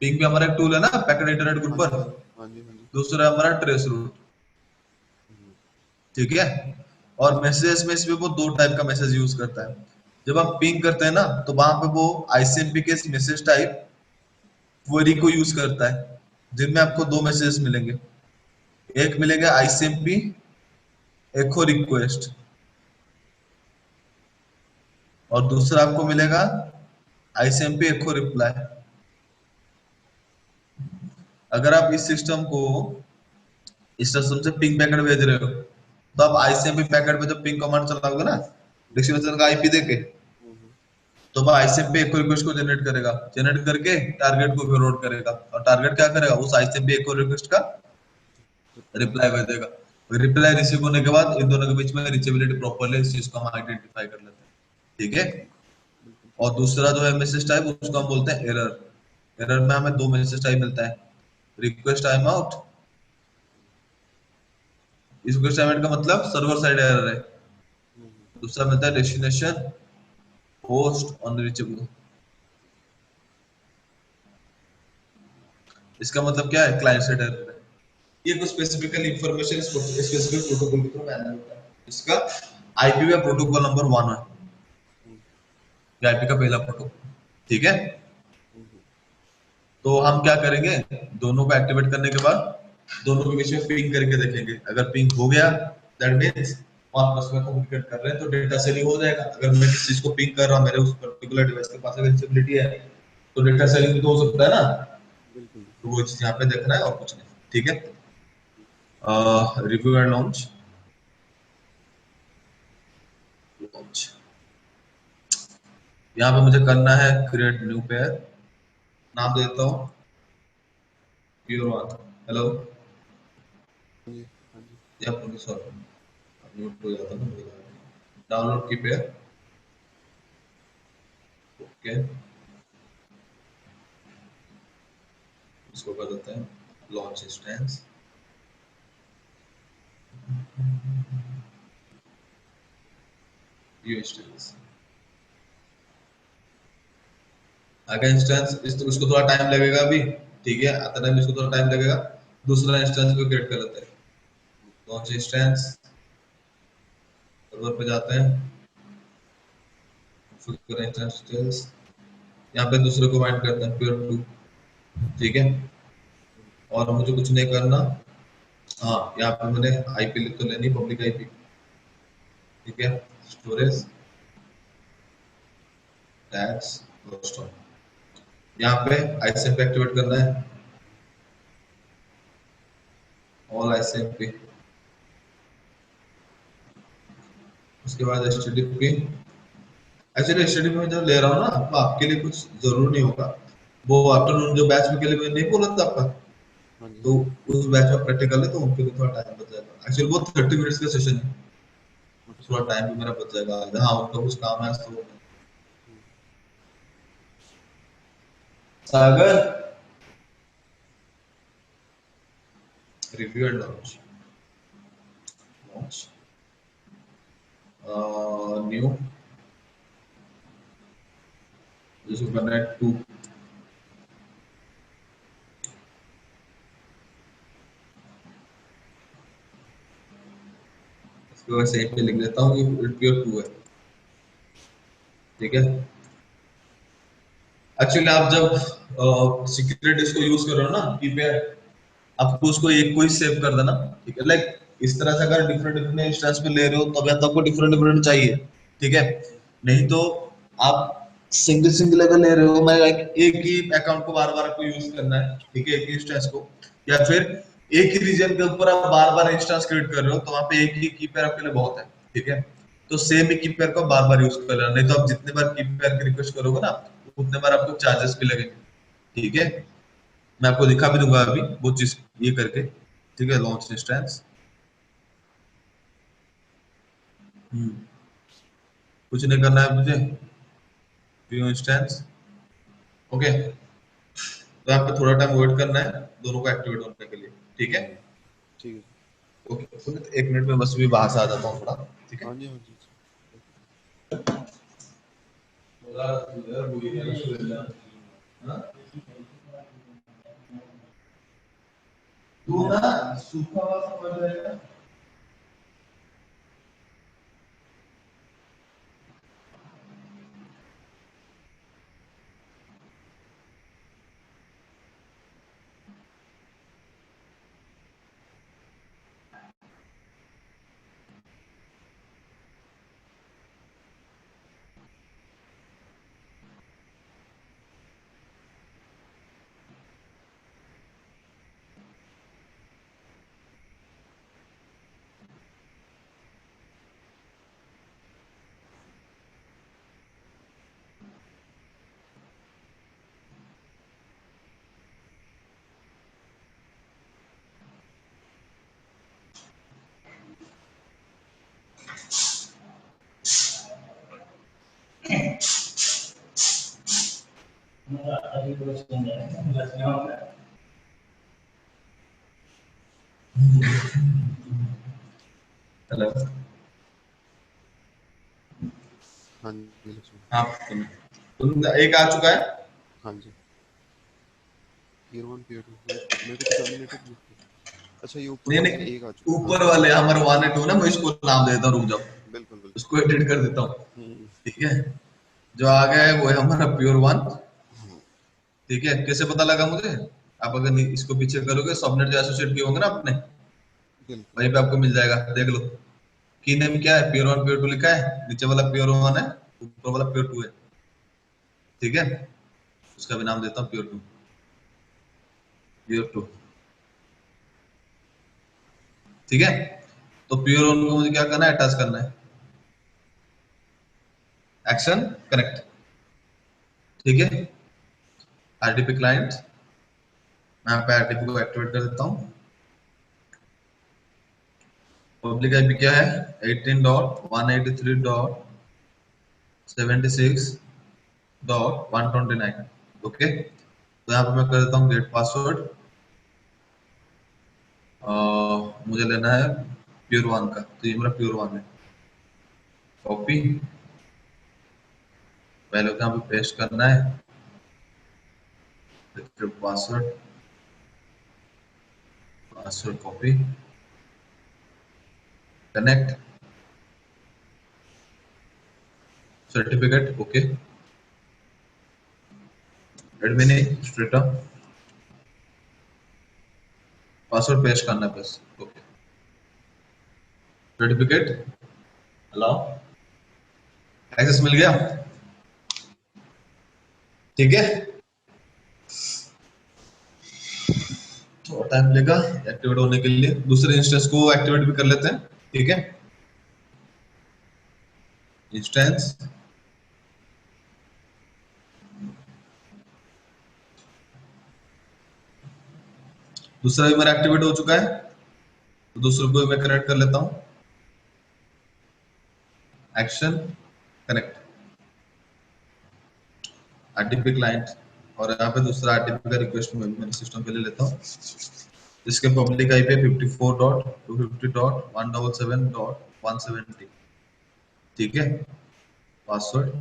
पिंग भी हमारा एक टूल है ना पैकेट इंटरनेट ग्रुप हाँ जी, पर। हाँ जी, हाँ जी, हाँ जी। दूसरा है हमारा ट्रेस रूट, ठीक है। और मैसेजेस में इसमें वो दो टाइप का मैसेज यूज करता है। जब आप पिंग करते हैं ना, तो वहां पे वो आईसीएमपी के मैसेज टाइप क्वेरी को यूज करता है, जिनमें आपको दो मैसेजेस मिलेंगे। एक मिलेगा आईसीएमपी एको रिक्वेस्ट, और दूसरा आपको मिलेगा आईसीएमपी एको रिप्लाई। अगर आप इस सिस्टम को, इस सिस्टम से पिंग पैकेट भेज रहे हो, तो आप आईसीएमपी पैकेट पे जब पिंग कमांड चलाओगे ना, डेस्टिनेशन का आईपी देके, तो वो आईसीएमपी एको रिक्वेस्ट को जनरेट करेगा, जनरेट करके टारगेट को फॉरवर्ड करेगा, और टारगेट क्या करेगा, उस आईसीएमपी एको रिक्वेस्ट का रिप्लाई। रिप्लाई भेजेगा। रिप्लाई रिसीव होने के बाद इन दोनों के बीच में रीचेबिलिटी प्रॉपर्ली इस चीज को हम आइडेंटिफाई कर लेते हैं, ठीक है। बिल्कुल। और दूसरा जो है मैसेज टाइप, उसको हम बोलते हैं एरर। एरर में हमें दो मैसेज टाइप मिलता है, रिक्वेस्ट टाइम आउट। इस रिक्वेस्ट टाइम आउट का मतलब सर्वर साइड एरर है। दूसरा मिलता है डेस्टिनेशन होस्ट अनरीचेबल। इसका मतलब क्या है, क्लाइंट साइड एरर है। ये कुछ स्पेसिफिकल इंफॉर्मेशन स्पेसिफिक प्रोटोकॉल के थ्रू मैनेज होता है। इसका आईपी का प्रोटोकॉल नंबर 1 है, ये आईपी का पहला प्रोटोकॉल, ठीक है। तो हम क्या करेंगे, दोनों को एक्टिवेट करने के बाद दोनों के बीच में पिंग करके देखेंगे। अगर पिंग हो गया दैट मींस आपस में कम्युनिकेट कर रहे हैं, तो डेटा शेयरिंग हो जाएगा। अगर मैं किसी चीज को पिंग कर रहा हूँ, मेरे उस पर्टिकुलर डिवाइस के पास अगर विजिबिलिटी है, तो डेटा शेयरिंग भी तो हो सकता है ना। बिल्कुल। तो वो चीज यहाँ पे देखना है और कुछ नहीं। ठीक है, रिव्यू एंड लॉन्च। लॉन्च यहाँ पे मुझे करना है क्रिएट न्यू पेयर, नाम देता हूँ प्योर वन। हेलो, हाँ जी, हाँ जी। या सॉरी म्यूट हो जाता है। डाउनलोड की पेयर, ओके, इसको कर देते हैं लॉन्च इंस्टेंस। व्यू इंस्टेंस आगे इंस्टेंस, इसको थोड़ा टाइम लगेगा अभी। ठीक है, आता टाइम इसको थोड़ा टाइम लगेगा। दूसरा इंस्टेंस को क्रिएट कर लेते हैं। लॉन्च इंस्टेंस, सर्वर पे जाते हैं, फिर करें इंस्टेंस, यहाँ पे दूसरे को बाइंड करते हैं प्योर टू। ठीक है, और मुझे कुछ नहीं करना। हाँ, यहाँ पे मैंने आईपी तो लेनी, पब्लिक आईपी। ठीक है, स्टोरेज टैग्स रोस्टर, यहाँ पे आईएसएमपी एक्टिवेट करना है, ऑल आईएसएमपी। उसके बाद एचटीटीपी। एक्चुअली एचटीटीपी में जो ले रहा हूँ ना, वो आपके लिए कुछ जरूर नहीं होगा। वो आफ्टरनून जो बैच में के लिए मैंने नहीं बोला था आपका, हाँ जी, तो हाँ जी। उस बैच में प्रैक्टिकल है, तो उनके लिए थोड़ा टाइम बच जाएगा। एक्चुअली वो 30 मिनट्स का सेशन है, अच्छा। थोड़ा टाइम भी मेरा बच जाएगा। हाँ, उनका कुछ काम है तो। हुँ। Sagar, review and launch. Launch new, जिसको करना है 2। इसको वैसे यहीं पे लिख देता हूँ कि प्योर 2 है। ठीक है, एक्चुअली आप जब सीक्रेट इसको यूज कर रहे हो ना कीपैड, आपको उसको एक को ही सेव कर देना। ठीक है, लाइक इस तरह से अगर डिफरेंट डिफरेंट इंस्टेंस में ले रहे हो, तब या तो आपको डिफरेंट डिफरेंट चाहिए। ठीक है, नहीं तो आप सिंगल सिंगल अगर ले रहे हो, मैं एक ही अकाउंट को बार बार आपको यूज करना है। ठीक है, एक ही इंस्टेंस को, या फिर एक ही रीजन के ऊपर आप बार बार इंस्टेंस क्रिएट कर रहे हो, तो वहां पे एक ही कीपैड आपके लिए बहुत है। ठीक है, तो सेम ही कीपैड को बार बार यूज कर लेना, नहीं तो आप जितने बार कीपैड की रिक्वेस्ट करोगे ना, उतने बार आपको चार्जेस भी लगेंगे। ठीक है, मैं आपको दिखा भी दूंगा अभी वो चीज ये करके। ठीक है, लॉन्च इंस्टेंस, कुछ नहीं करना है मुझे, व्यू इंस्टेंस। ओके, तो यहाँ पे थोड़ा टाइम वेट करना है दोनों को एक्टिवेट होने के लिए। ठीक है, हुँ। ठीक है जी। ओके, तो 1 मिनट में बस भी बाहर से आ जाता हूँ थोड़ा। ठीक है, हाँ जी, हाँ जी। तू ना सूखा हुआ समझ जाएगा। हेलो, हाँ जी, लक्ष्मण। हाँ, एक आ चुका है। हाँ जी। टियर 1, टियर 2 मेरे को तो टर्मिनेटेड दिख रहा है। अच्छा, ये ऊपर नहीं वाले नहीं, एक आ चुका है। हाँ ऊपर जी। वाले हमारे 1 और 2 ना, मैं इसको नाम देता हूँ, रुक जाओ, बिल्कुल, बिल्कुल। उसको एडिट कर देता हूँ। हुँ, ठीक है, जो आ गया है वो है हमारा प्योर 1। हाँ। ठीक है, कैसे पता लगा मुझे? आप अगर इसको पीछे करोगे, सबनेट जो एसोसिएट किए होंगे ना आपने, बिल्कुल। वहीं पे आपको मिल जाएगा, देख लो। की नेम क्या है? प्योर वन प्योर टू लिखा है, नीचे वाला प्योर वन है, ऊपर वाला प्योर टू है। ठीक है, उसका भी नाम देता हूँ प्योर टू, प्योर टू। ठीक है, तो प्योर वन को मुझे क्या करना है? अटैच करना है, एक्शन कनेक्ट। ठीक है, आरटीपी क्लाइंट, मैं यहाँ पे आरटीपी को एक्टिवेट कर देता हूँ। पब्लिक आईपी क्या है? 18.183.76.129। ओके, तो यहाँ पे मैं कर देता हूँ गेट पासवर्ड। मुझे लेना है प्योर वन का, तो ये मेरा प्योर वन है। कॉपी, पहले को यहाँ पे पेस्ट करना है, फिर password, password copy, connect, certificate, okay, administrator, password paste करना है बस, ओके, सर्टिफिकेट अलाउ, एक्सेस मिल गया। ठीक है, थोड़ा टाइम लेगा एक्टिवेट होने के लिए। दूसरे इंस्टेंस को एक्टिवेट भी कर लेते हैं। ठीक है, इंस्टेंस, दूसरा भी मेरा एक्टिवेट हो चुका है, तो दूसरे को मैं कनेक्ट कर लेता हूँ, एक्शन कनेक्ट, आरटीपी क्लाइंट, और यहाँ पे दूसरा आरटीपी का रिक्वेस्ट मैं मेरे सिस्टम पे ले लेता हूँ। इसके पब्लिक आईपी 54.250.177.170। ठीक है, पासवर्ड,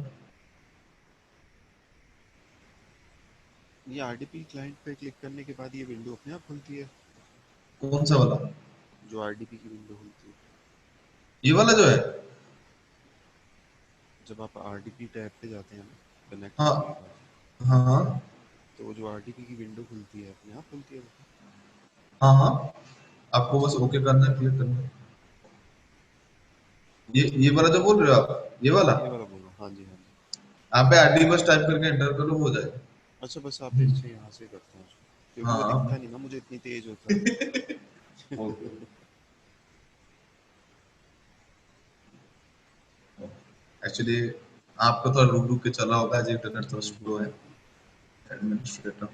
ये आरडीपी क्लाइंट पे क्लिक करने के बाद ये विंडो अपने आप खुलती है? कौन सा वाला? जो आरडीपी की विंडो खुलती है ये वाला जो है? जब आप आरडीपी टैब पे जाते हैं ना, कनेक्ट हाँ करने के बाद, हाँ हाँ तो वो जो आरडीपी की विंडो खुलती है अपने आप खुलती है वो? हाँ हाँ, आपको बस ओके करना है, क्लिक करना है। ये वाला जो बोल रहे हो आप, ये वाला? ये वाला बोलो, हाँ जी हाँ जी। यहाँ पे आरटी बस टाइप करके एंटर करो, हो जाएगा। अच्छा, बस आप इससे यहाँ से करते हैं उसको, क्योंकि वो दिखता हाँ नहीं ना मुझे, इतनी तेज होता है। ओके, एक्चुअली आपका तो रुक रुक के चला होगा, आज इंटरनेट थोड़ा स्लो है। हम्म। एडमिनिस्ट्रेटर,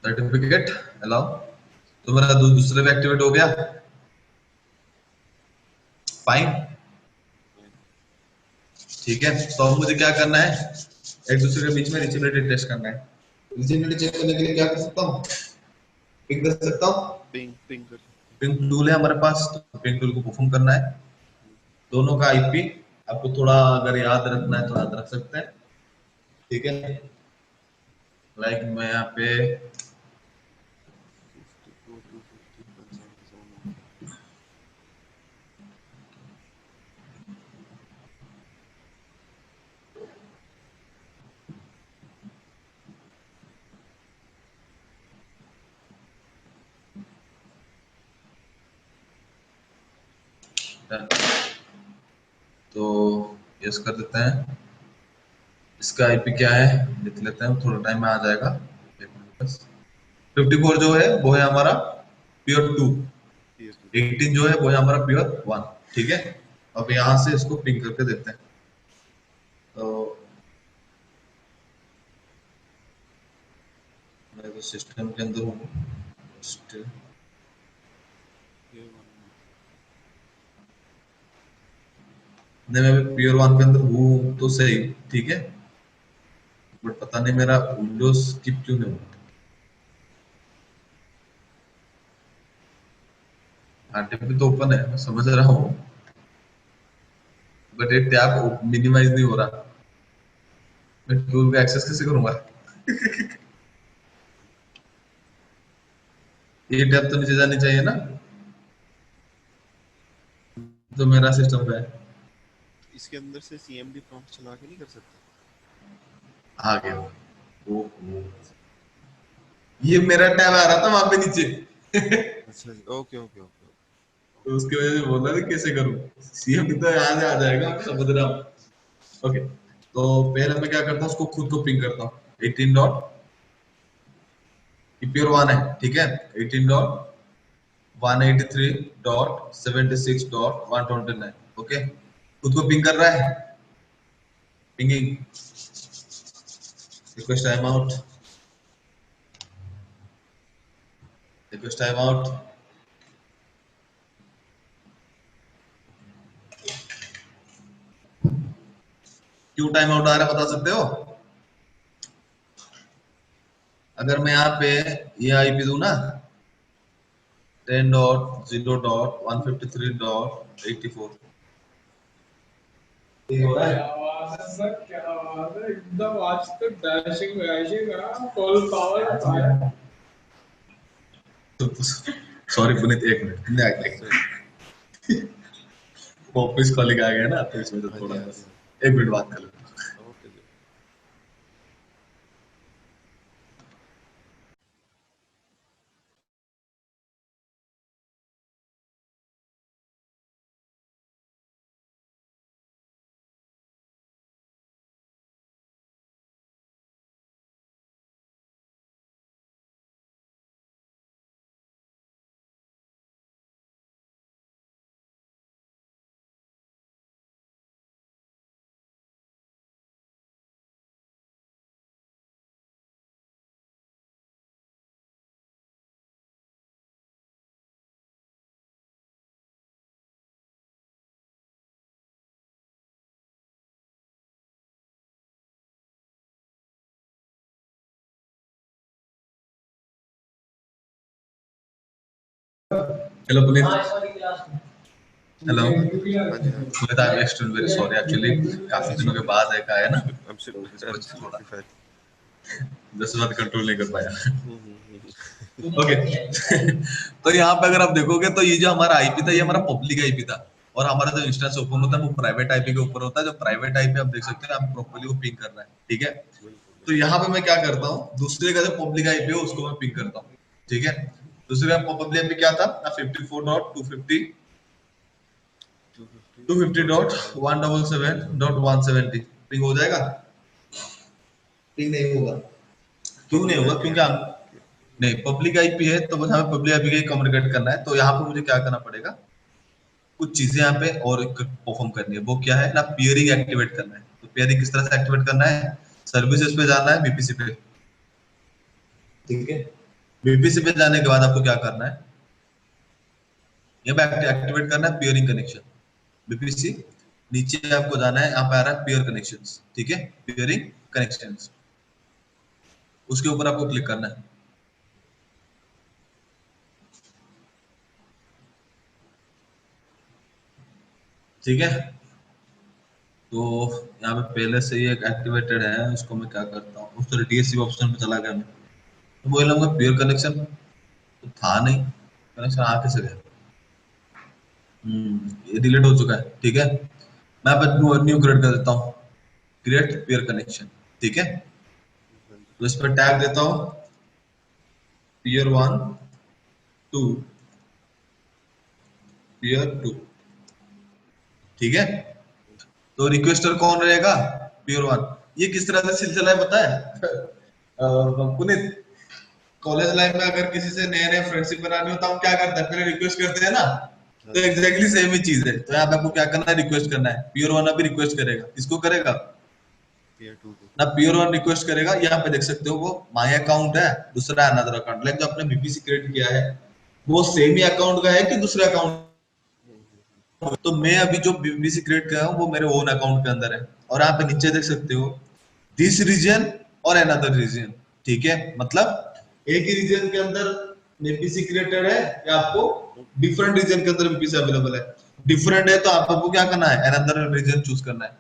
सर्टिफिकेट अलाउ, तो मेरा दूसरे भी एक्टिवेट हो गया। फाइन, ठीक है, तो अब मुझे क्या करना है? एक दूसरे के बीच में रीचेबिलिटी टेस्ट करना है। रीचेबिलिटी चेक करने के लिए क्या कर सकता हूँ? पिक कर सकता हूँ, पिंग पिंग कर सकते हैं। पिंग टूल है हमारे पास, तो पिंग टूल को परफॉर्म करना है। दोनों का आईपी आपको थोड़ा अगर याद रखना है तो याद रख सकते हैं। ठीक है, लाइक मैं यहाँ पे 54.250.77. तो यस कर देते हैं। इसका आईपी क्या है लिख लेते हैं, थोड़ा टाइम में आ जाएगा, एक मिनट बस। 54 जो है वो है हमारा प्योर टू, ये तो 18 जो है वो है हमारा प्योर वन। ठीक है, अब यहाँ से इसको पिंग करके देखते हैं। तो मैं तो सिस्टम के अंदर हूँ, ये वन। नहीं मैं प्योर वन के अंदर हूँ तो सही, ठीक है, बट पता नहीं मेरा विंडोज स्किप क्यों नहीं हुआ। आरटीपी तो ओपन है, मैं समझ रहा हूँ, बट ये टैब मिनिमाइज नहीं हो रहा। मैं टूल को एक्सेस कैसे करूंगा? ये टैब तो नीचे जानी चाहिए ना, तो मेरा सिस्टम पे है। इसके अंदर से CMD प्रॉम्प्ट चला के नहीं कर सकते? आ गया। ओहो, ये मेरा टैब आ रहा था वहां पे नीचे। अच्छा जी, ओके ओके ओके। तो उसकी वजह से बोल रहा था कैसे करूं। सीएम तो यहाँ से आ जाएगा, आप समझ रहा हूँ। ओके, तो पहले मैं क्या करता हूँ, उसको खुद को पिंग करता हूँ 18 डॉट, प्योर वन है, ठीक है, 18 डॉट 183.76.129, ओके, खुद को पिंग कर रहा है, pinging, request time out, request time out, क्यों टाइम आउट आ रहा है बता सकते हो? अगर मैं यहाँ पे ये आईपी दूं ना 10.0.153.84, ये हो रहा है। क्या बात है सर, क्या बात है, एकदम आज तो डैशिंग वैशिंग फुल पावर। सॉरी पुनीत, एक मिनट, सर ऑफिस कॉलिंग आ गया ना, तो इसमें तो हाँ जी थोड़ा हाँ जी बस हाँ एक मिनट बात कर लो। जी, ओके जी। हेलो पुनीत। हेलो हाँ जी हाँ जी। Puneet, I am extremely very sorry, actually काफी दिनों के बाद एक आया ना, तो उसकी वजह से थोड़ा एब्सोल्युटली फाइन। जज्बात कंट्रोल नहीं कर पाया। हम्म। ओके। तो यहाँ पे अगर आप देखोगे तो ये जो हमारा आईपी था, ये हमारा पब्लिक आईपी था, और हमारा जो इंस्टेंस ओपन होता है वो प्राइवेट आईपी के ऊपर होता है। जो प्राइवेट आईपी आप देख सकते हैं, आप प्रॉपर्ली वो पिंग कर रहा है, ठीक है। बिल्कुल तो बिल्कुल। यहाँ पे मैं क्या करता हूँ, दूसरे का जो पब्लिक आईपी है उसको मैं पिंग करता हूँ, ठीक है। दूसरे का पब्लिक आईपी क्या था, 54.250 250.177.170 पिंग हो जाएगा? पिंग नहीं होगा। क्यों नहीं पब्लिक होगा? आईपी है क्योंकि ना? हम, नहीं, पब्लिक आईपी है तो बस हमें पब्लिक आईपी का ही कम्युनिकेट करना है। तो यहाँ पे मुझे क्या करना पड़ेगा, कुछ चीजें यहाँ पे और परफॉर्म करनी है। वो क्या है ना, पियरिंग एक्टिवेट करना है। तो पियरिंग किस तरह से एक्टिवेट करना है, सर्विसेज पे जाना है, बीपीसी पे, ठीक है। बीपीसी पे जाने के बाद आपको क्या करना है, यहाँ पे एक्टिवेट करना है पियरिंग कनेक्शन, बीपीसी। नीचे आपको जाना है, यहाँ पे आ रहा है पियर कनेक्शंस, ठीक है, पियरिंग कनेक्शंस, उसके ऊपर आपको क्लिक करना है, ठीक है। तो यहाँ पे पहले से ही एक एक्टिवेटेड है, उसको मैं क्या करता हूँ, उस तरह डीएससी ऑप्शन पे चला गया मैं, तो बोल लूंगा पियर कनेक्शन, तो था नहीं, कनेक्शन आ कैसे गया, ये डिलीट हो चुका है, ठीक है। मैं अब न्यू क्रिएट कर देता हूँ, क्रिएट पियर कनेक्शन, ठीक है। हाँ जी। तो इस पर टैग देता हूँ पियर वन टू, पियर टू, ठीक है। तो रिक्वेस्टर कौन रहेगा, पियर वन। ये किस तरह से सिलसिला है पता है? पुनीत, कॉलेज लाइफ में अगर किसी से नए नए फ्रेंडशिप बनानी हो तो हम क्या करते हैं, पहले रिक्वेस्ट करते हैं ना। हाँ तो जी एग्जैक्टली सेम ही चीज है। तो यहाँ पे आपको क्या करना है, रिक्वेस्ट करना है। पियर वन अभी रिक्वेस्ट करेगा, किसको करेगा, पीयर टू को। ना पियर वन रिक्वेस्ट करेगा। यहाँ पे देख सकते हो वो माई अकाउंट है, दूसरा अनदर अकाउंट, लाइक जो आपने बीपीसी क्रिएट किया है वो सेम ही अकाउंट का है कि दूसरे अकाउंट। तो मैं अभी जो बीबीसी क्रिएट कर रहा हूँ वो मेरे ओन अकाउंट के अंदर है। और यहाँ पे नीचे देख सकते हो दिस रीजन और अनदर रीजन, ठीक है। मतलब एक ही रीजन के अंदर बीपीसी क्रिएटेड है, या आपको डिफरेंट रीजन के अंदर बीपीसी अवेलेबल है। डिफरेंट है तो आपको क्या करना है, अनदर रीजन चूज करना है।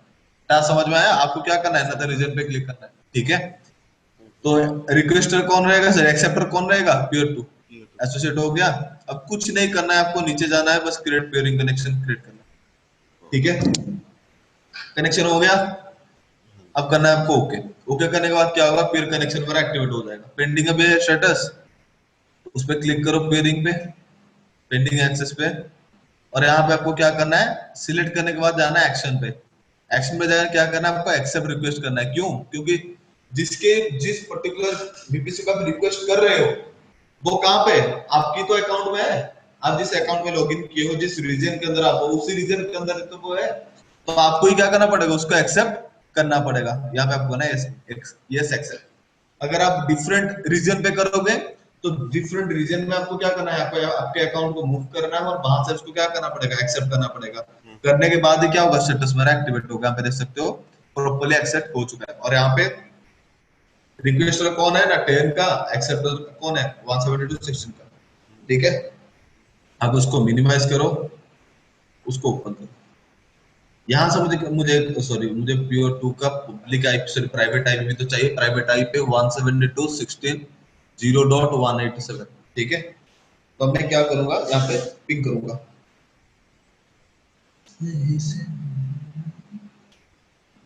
क्या समझ में आया? आपको क्या करना है, अनदर रीजन पे क्लिक करना है, ठीक है। तो रिक्वेस्टर कौन रहेगा सर, एक्सेप्टर कौन रहेगा, peer to, peer to. Associate हो गया। अब कुछ नहीं करना है आपको, नीचे जाना है, बस क्रिएट पेयरिंग कनेक्शन क्रिएट करना है, ठीक है। कनेक्शन हो गया, अब करना है आपको ओके। ओके करने के बाद क्या होगा, पेयर कनेक्शन मेरा एक्टिवेट हो जाएगा। पेंडिंग है पे स्टेटस, उस पर क्लिक करो पेयरिंग पे, पेंडिंग एक्सेस पे, और यहाँ पे आपको क्या करना है, सिलेक्ट करने के बाद जाना है एक्शन पे। एक्शन पे जाकर क्या करना है आपको, एक्सेप्ट रिक्वेस्ट करना है। क्यों? क्योंकि जिस पर्टिकुलर वीपीसी का आप रिक्वेस्ट कर रहे हो वो कहाँ पे है, आपकी तो अकाउंट में है। आप जिस अकाउंट में लॉगिन किए हो, जिस रीजन के अंदर आप हो, उसी रीजन के अंदर तो वो है। तो आपको ही क्या करना पड़ेगा, उसको एक्सेप्ट करना पड़ेगा। यहाँ पे आपको ना यस एक्सेप्ट। अगर आप डिफरेंट रीजन पे करोगे तो डिफरेंट रीजन में आपको क्या करना है, आपको आपके अकाउंट को मूव करना है और वहां से उसको क्या करना पड़ेगा, एक्सेप्ट करना पड़ेगा। करने के बाद ही क्या होगा, स्टेटस मेरा एक्टिवेट होगा। आप देख सकते हो प्रॉपर्ली एक्सेप्ट हो चुका है। और यहाँ पे रिक्वेस्टर कौन है ना, 10 का, एक्सेप्टर कौन है 172.16 का। ठीक है, अब उसको मिनिमाइज करो, उसको ओपन करो। यहां से मुझे मुझे सॉरी मुझे प्योर 2 का public IP sorry private IP भी तो चाहिए। Private IP 172.16.0.187। ठीक है, तो अब मैं क्या करूंगा, यहाँ पे पिंग करूंगा।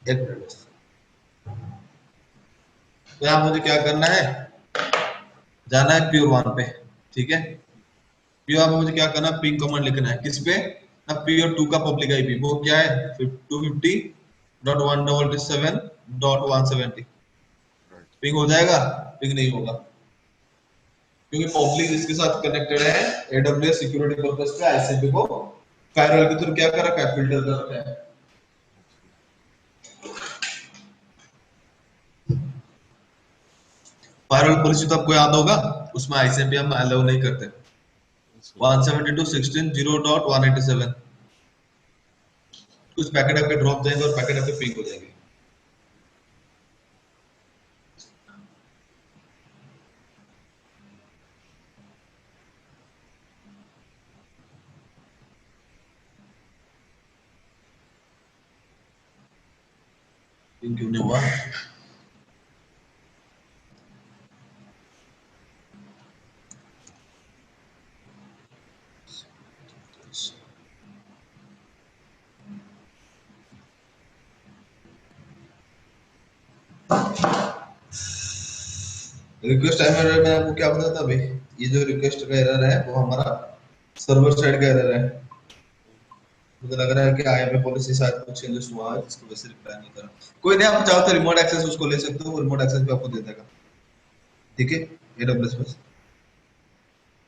एक मिनट बस। तो यहाँ मुझे क्या करना है, जाना है प्योर 1 पे। ठीक है, प्योर में मुझे क्या करना है, पिंग कमांड लिखना है। किस पे, अब प्योर 2 का पब्लिक आईपी वो क्या है, 250.177.170। राइट। पिंग हो जाएगा? पिंग नहीं होगा, क्योंकि पब्लिक इसके साथ कनेक्टेड है एडब्ल्यूएस सिक्योरिटी पर्पस पे। आईसीपी को फायरवॉल के थ्रू क्या कर रखा है, फिल्टर कर रखा है। फायरवॉल पॉलिसी तो आपको याद होगा, उसमें आईसीपी हम अलाउ नहीं करते। 172.16.0.187 कुछ पैकेट आपके ड्रॉप जाएंगे और पैकेट आपके पिंग हो जाएंगे। पिंग क्यों नहीं हुआ? रिक्वेस्ट एरर में आपको क्या बताया था अभी, ये जो रिक्वेस्ट का एरर है वो हमारा सर्वर साइड का एरर है। मुझे लग रहा है कि आईएमए पॉलिसी शायद कुछ चेंजेस हुआ है जिसकी वजह से रिप्लाई नहीं कर रहा। कोई नहीं, आप चाहो तो रिमोट एक्सेस उसको ले सकते हो, रिमोट एक्सेस भी आपको दे देगा। ठीक है, एडब्ल्यूएस बस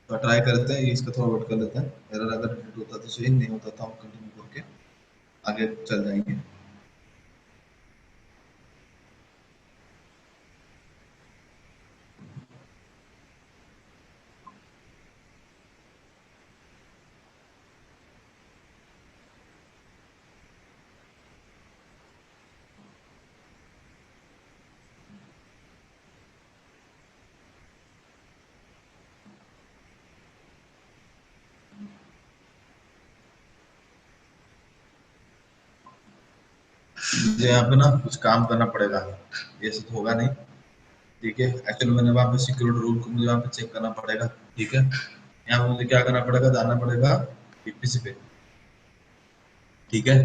तो ट्राई करते हैं, ये इसका थोड़ा वेट कर लेते हैं। एरर अगर डिटेक्ट होता तो सही, नहीं होता तो हम कंटिन्यू करके आगे चल जाएंगे। मुझे यहाँ पे ना कुछ काम करना पड़ेगा, ये सब तो होगा नहीं। ठीक है, एक्चुअली मैंने वहाँ पे सिक्योरिटी रूल को मुझे वहाँ पे चेक करना पड़ेगा। ठीक है, यहाँ पे मुझे क्या करना पड़ेगा, जाना पड़ेगा बीपीसी पे। ठीक है,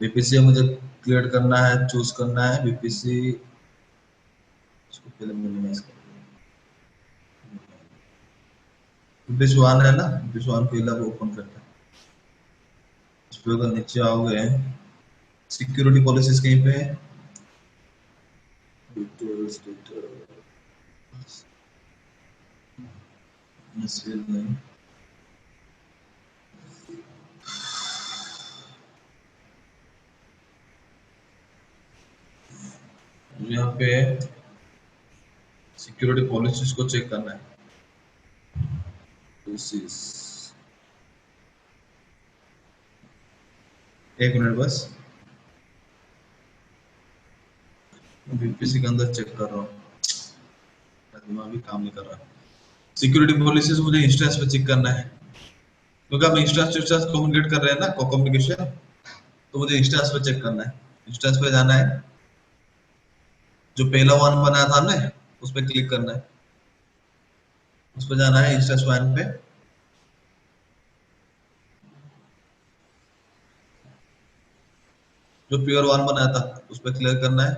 बीपीसी मुझे क्रिएट करना है, चूज करना है बीपीसी। इसको पहले मिनिमाइज कर, बीपीसी 1 है ना, बीपीसी 1 को इला ओपन करते हैं। इस पे अगर नीचे आओगे, सिक्योरिटी पॉलिसीज कहीं पे है, डिटेल्स नहीं, यहाँ पे सिक्योरिटी पॉलिसीज को चेक करना है। एक मिनट बस, बीपीसी के अंदर चेक कर रहा हूँ, दिमाग भी काम नहीं कर रहा। सिक्योरिटी पॉलिसीज मुझे इंस्टेंस पे चेक करना है, क्योंकि हम इंस्टेंस टू इंस्टेंस कम्युनिकेट कर रहे हैं ना, को कम्युनिकेशन। तो मुझे इंस्टेंस पे चेक करना है। इंस्टेंस पे जाना है, जो पहला वन बनाया था हमने उस पर क्लिक करना है। उस पर जाना है इंस्टेंस वन पे, जो प्योर वन बनाया था उस पर क्लिक करना है,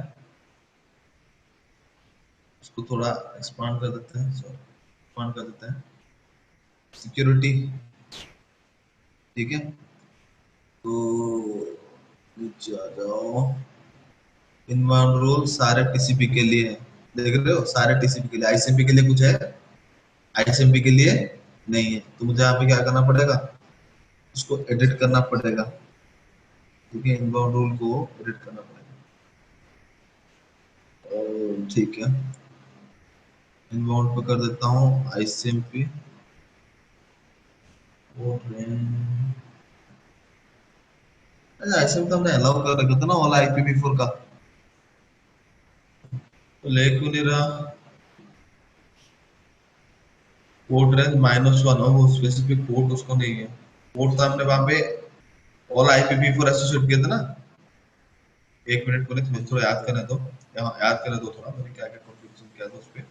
उसको थोड़ा एक्सपांड कर देते हैं, सॉरी एक्सपांड कर देते हैं, सिक्योरिटी, ठीक है। तो नीचे आ जाओ, इनबाउंड रूल सारे टीसीपी के लिए है, देख रहे हो सारे टीसीपी के लिए, आईसीएमपी के लिए कुछ है, आईसीएमपी के लिए नहीं है, तो मुझे यहाँ पे क्या करना पड़ेगा, उसको एडिट करना पड़ेगा, ठीक है, इनबाउंड रूल को एडिट करना पड़ेगा, ठीक है, इनबाउंड पे कर देता हूँ आईसीएमपी और आईसीएमपी तो हमने अलाउ कर रखा था ना वाला IPv4 का, तो ले क्यों नहीं रहा, पोर्ट रेंज -1 हो, वो स्पेसिफिक पोर्ट उसको नहीं है, पोर्ट था हमने वहां पे ऑल IPv4 एसोसिएट किया था ना। एक मिनट पुनीत, मुझे थोड़ा याद करने दो, यहाँ याद करने दो थोड़ा, मैंने क्या क्या कॉन्फ़िगरेशन किया था उस पे।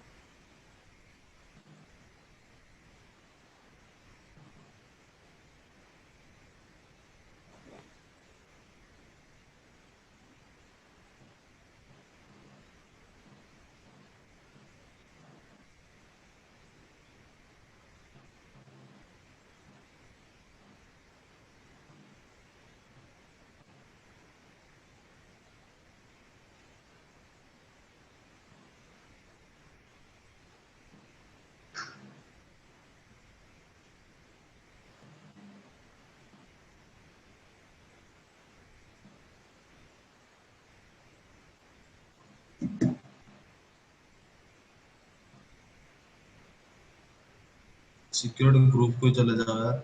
सिक्योरिटी ग्रुप को ही चले जाओ यार,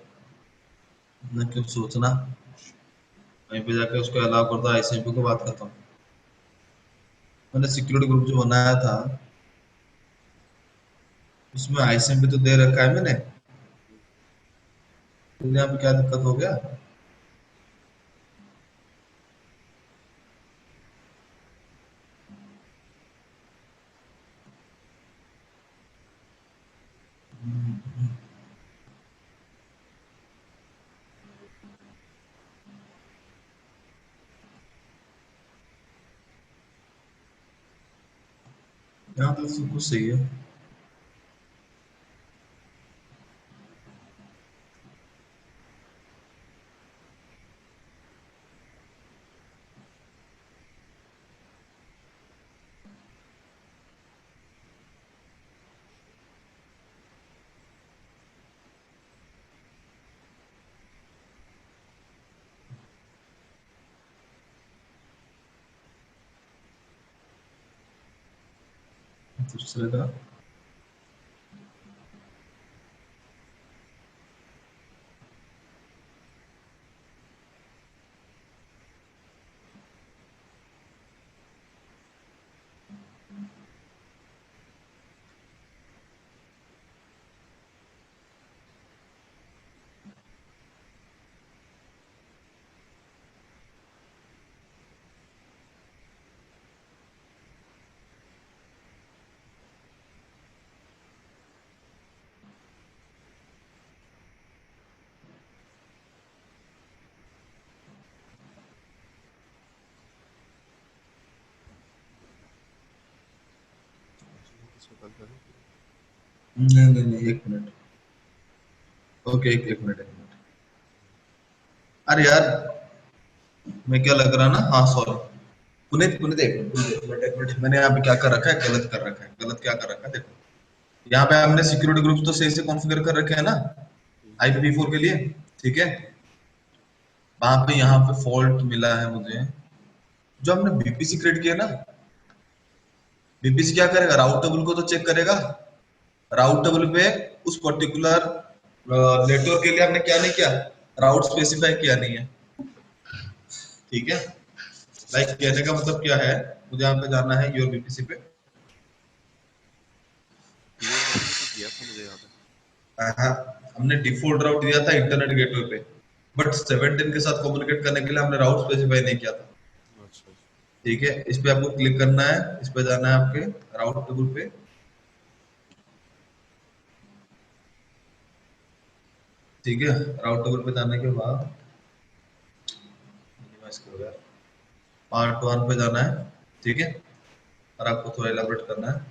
मैं क्यों सोचना, वहीं पे जाके उसको अलाउ करता, आईसीएमपी को बात करता हूँ। मैंने सिक्योरिटी ग्रुप जो बनाया था उसमें आईसीएमपी तो दे रखा है मैंने, तो यहाँ पे क्या दिक्कत हो गया, यहाँ तो सब कुछ सही है। दूसरे का इसको कल करें। नहीं, एक मिनट, ओके, एक मिनट, अरे यार मैं क्या लग रहा ना, हाँ सॉरी, पुनीत पुनीत एक मिनट, मैंने यहाँ पे क्या कर रखा है, गलत कर रखा है, गलत क्या कर रखा है देखो, यहाँ पे हमने सिक्योरिटी ग्रुप तो सही से कॉन्फ़िगर कर रखे हैं ना IPv4 के लिए, ठीक है, वहां पे यहाँ पे फॉल्ट मिला है मुझे, जो हमने बीपीसी क्रिएट किया ना, बीपीसी क्या करेगा, राउट टेबल को तो चेक करेगा, राउट टेबल पे उस पर्टिकुलर नेटवर्क के लिए हमने क्या नहीं किया, राउट स्पेसिफाई किया नहीं है, ठीक है, लाइक कहने का मतलब क्या है, मुझे यहाँ पे जाना है योर बीपीसी पे, प्योर वन में तो किया था मुझे याद है। हाँ, हमने डिफॉल्ट राउट दिया था इंटरनेट गेटवे पे, बट 17 के साथ कम्युनिकेट करने के लिए हमने राउट स्पेसिफाई नहीं किया था, अच्छा अच्छा। ठीक है, इस पे आपको क्लिक करना है, इस पे जाना है आपके राउट टेबल पे, ठीक है, राउट टेबल पे जाने के बाद मिनिमाइज करो यार, पार्ट 1 पे जाना है, ठीक है, और आपको थोड़ा इलाबोरेट करना है।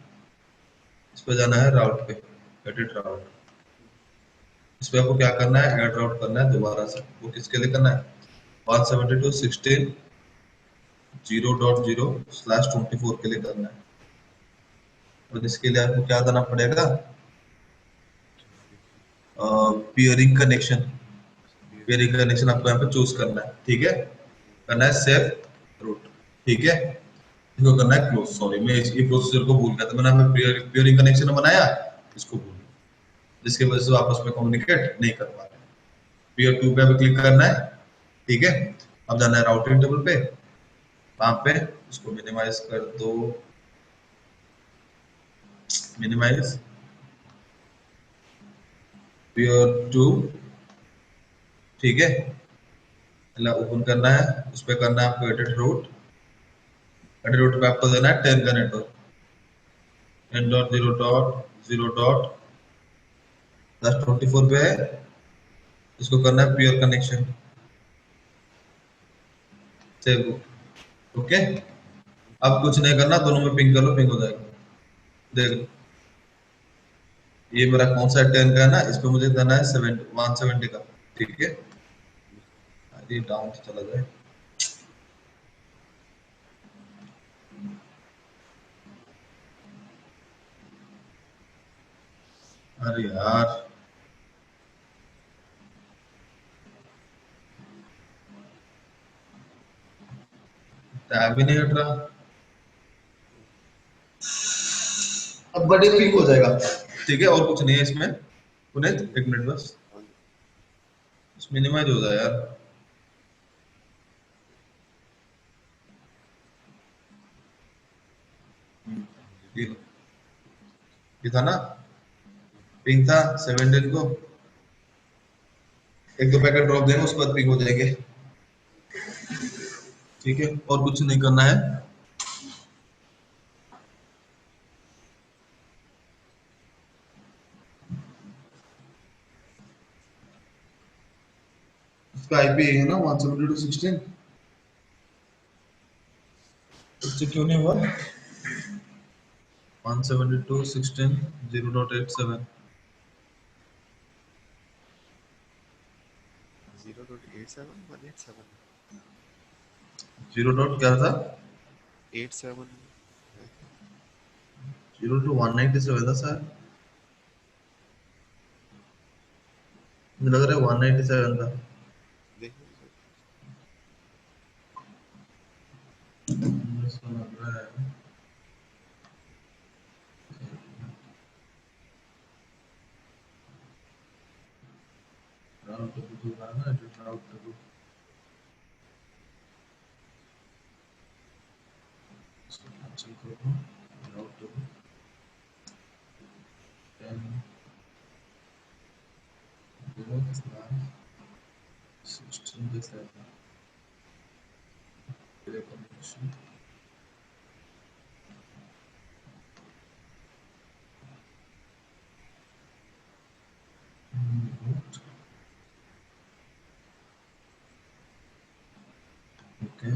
इस पे जाना है राउट पे, एडिट राउट। इस पे आपको क्या करना है, ऐड राउट करना है दोबारा से। वो किसके लिए करना है, 172.16.0.0/24 के लिए करना है। और इसके लिए आपको क्या करना पड़ेगा, पियरिंग कनेक्शन। पियरिंग कनेक्शन आपको यहाँ पे चूज करना है, ठीक है, करना है सेव रूट, ठीक है, इसको करना है क्लोज। सॉरी, मैं ये प्रोसीजर को भूल गया था, मैंने पियरिंग कनेक्शन बनाया, इसको भूल गया, जिसकी वजह से आपस में कम्युनिकेट नहीं कर पा रहे। पीयर टू पे भी क्लिक करना है, ठीक है। अब जाना है राउटिंग टेबल पे, वहां पे इसको मिनिमाइज कर दो, मिनिमाइज पीयर टू, ठीक है, ओपन करना है। उस पे करना है आपको एडिट रूट। एडिट रूट पे आपको देना है 10 का नेटवर्क, 10.0.0.24 पे है, इसको करना है peer connection, save route, okay. अब कुछ नहीं करना, दोनों में पिंग कर लो, पिंग हो जाएगा। देख लो, ये मेरा कौन सा 10 का है ना, इस पे मुझे देना है 170 का, ठीक है। अरे डाउन चला जाए, अरे यार टैब ही नहीं हट रहा। अब बड़े पिंग हो जाएगा, ठीक है, और कुछ नहीं है इसमें। पुनीत एक मिनट बस, हाँ जी। मिनिमाइज हो जाए यार। ये लो, ये था ना, पिंग था 17 को, एक दो पैकेट ड्रॉप देंगे, उसके बाद पिंग हो जाएंगे, ठीक है, और कुछ नहीं करना है। इसका आईपी है ना 172.16, उससे क्यों नहीं हुआ, 172.16.0.87। 0.87 187 जीरो डॉट क्या था, 87 है। 0 to 197 था सर, मुझे लग रहा है 197 था। देखिए सर। इसको लग रहा है राउट टू टू का ना, राउट टू इसको कैंसिल करो, राउट टू 10 16 this है, फिर कनेक्शन ओके।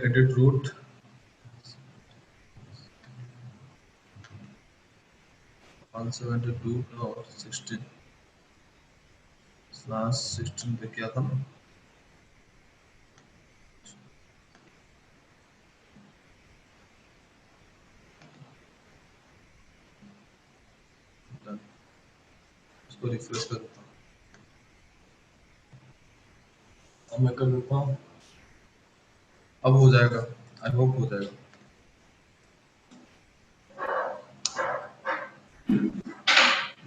एडिट रूट 172.16/16 पे क्या था ना, Done। इसको रिफ्रेश कर देता हूँ, अब मैं कर देता हूँ, अब हो जाएगा, आई होप हो जाएगा।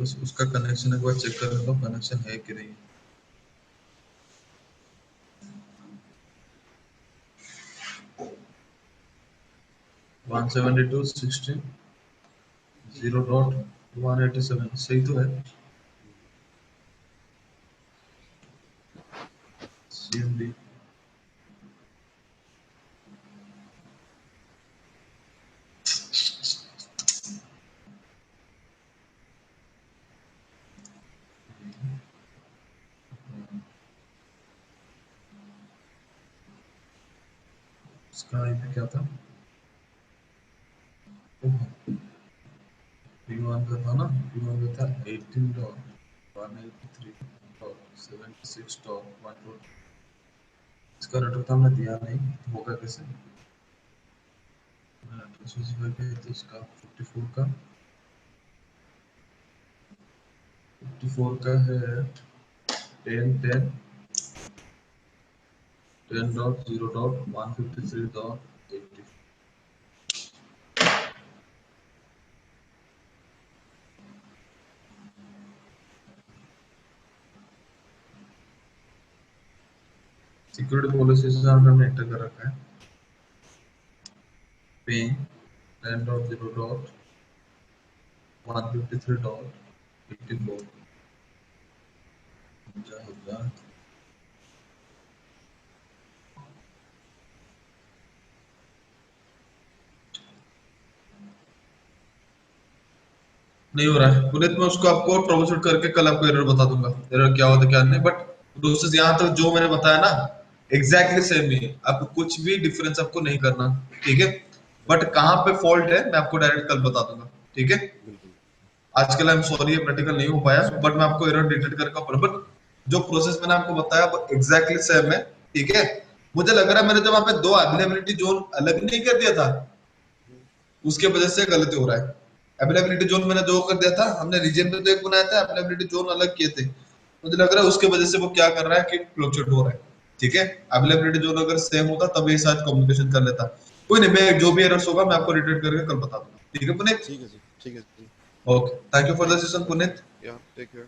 बस उसका कनेक्शन एक बार चेक कर लेता हूँ, कनेक्शन है कि नहीं। 172.16.0.187 सही तो है, CMD। इसका आईपी क्या था? P1 का था ना, P1 का था 18.183.76.14। इसका एड्रेस हमने दिया नहीं, होगा कैसे? एड्रेस स्पेसिफाई किया तो इसका 54 का है 10.0.153.80। सिक्योरिटी पॉलिसी से हमने एंटर कर रखा है पेन 10.0.153.84। नहीं हो रहा है पुनीत, मैं उसको आपको ट्रबल शूट करके कल आपको एरर बता दूंगा, एरर क्या होता है क्या नहीं, बट प्रोसेस यहाँ तक जो मैंने बताया ना एग्जैक्टली सेम ही है, आपको कुछ भी डिफरेंस आपको नहीं करना, ठीक है? बट कहाँ पे फॉल्ट है मैं आपको डायरेक्ट कल बता दूंगा, ठीक है? बिल्कुल। आज के लिए आई एम सॉरी ये प्रैक्टिकल नहीं हो पाया, बट मैं आपको एरर डिटेक्ट करके, बट जो प्रोसेस मैंने आपको बताया वो एग्जैक्टली सेम है, ठीक है? मुझे लग रहा है मैंने जो वहां पे दो अवेलेबिलिटी जोन अलग नहीं कर दिया था, उसके वजह से गलती हो रहा है। अवेलेबिलिटी जोन मैंने दो कर दिया था, हमने रीजन में तो एक बनाया था, अवेलेबिलिटी जोन अलग किए थे, मुझे लग रहा है उसके वजह से वो क्या कर रहा है कि फ्लक्चुएट हो रहा है, ठीक है? अवेलेबिलिटी जोन अगर सेम होता तब ये शायद कम्युनिकेशन कर लेता। कोई नहीं, मैं जो भी एरर्स होगा मैं आपको रिटेट करके कल बता दूंगा, ठीक है पुनीत? ठीक है जी, ठीक है जी। Okay, thank you for the thank you so session much. Puneet. Yeah take care.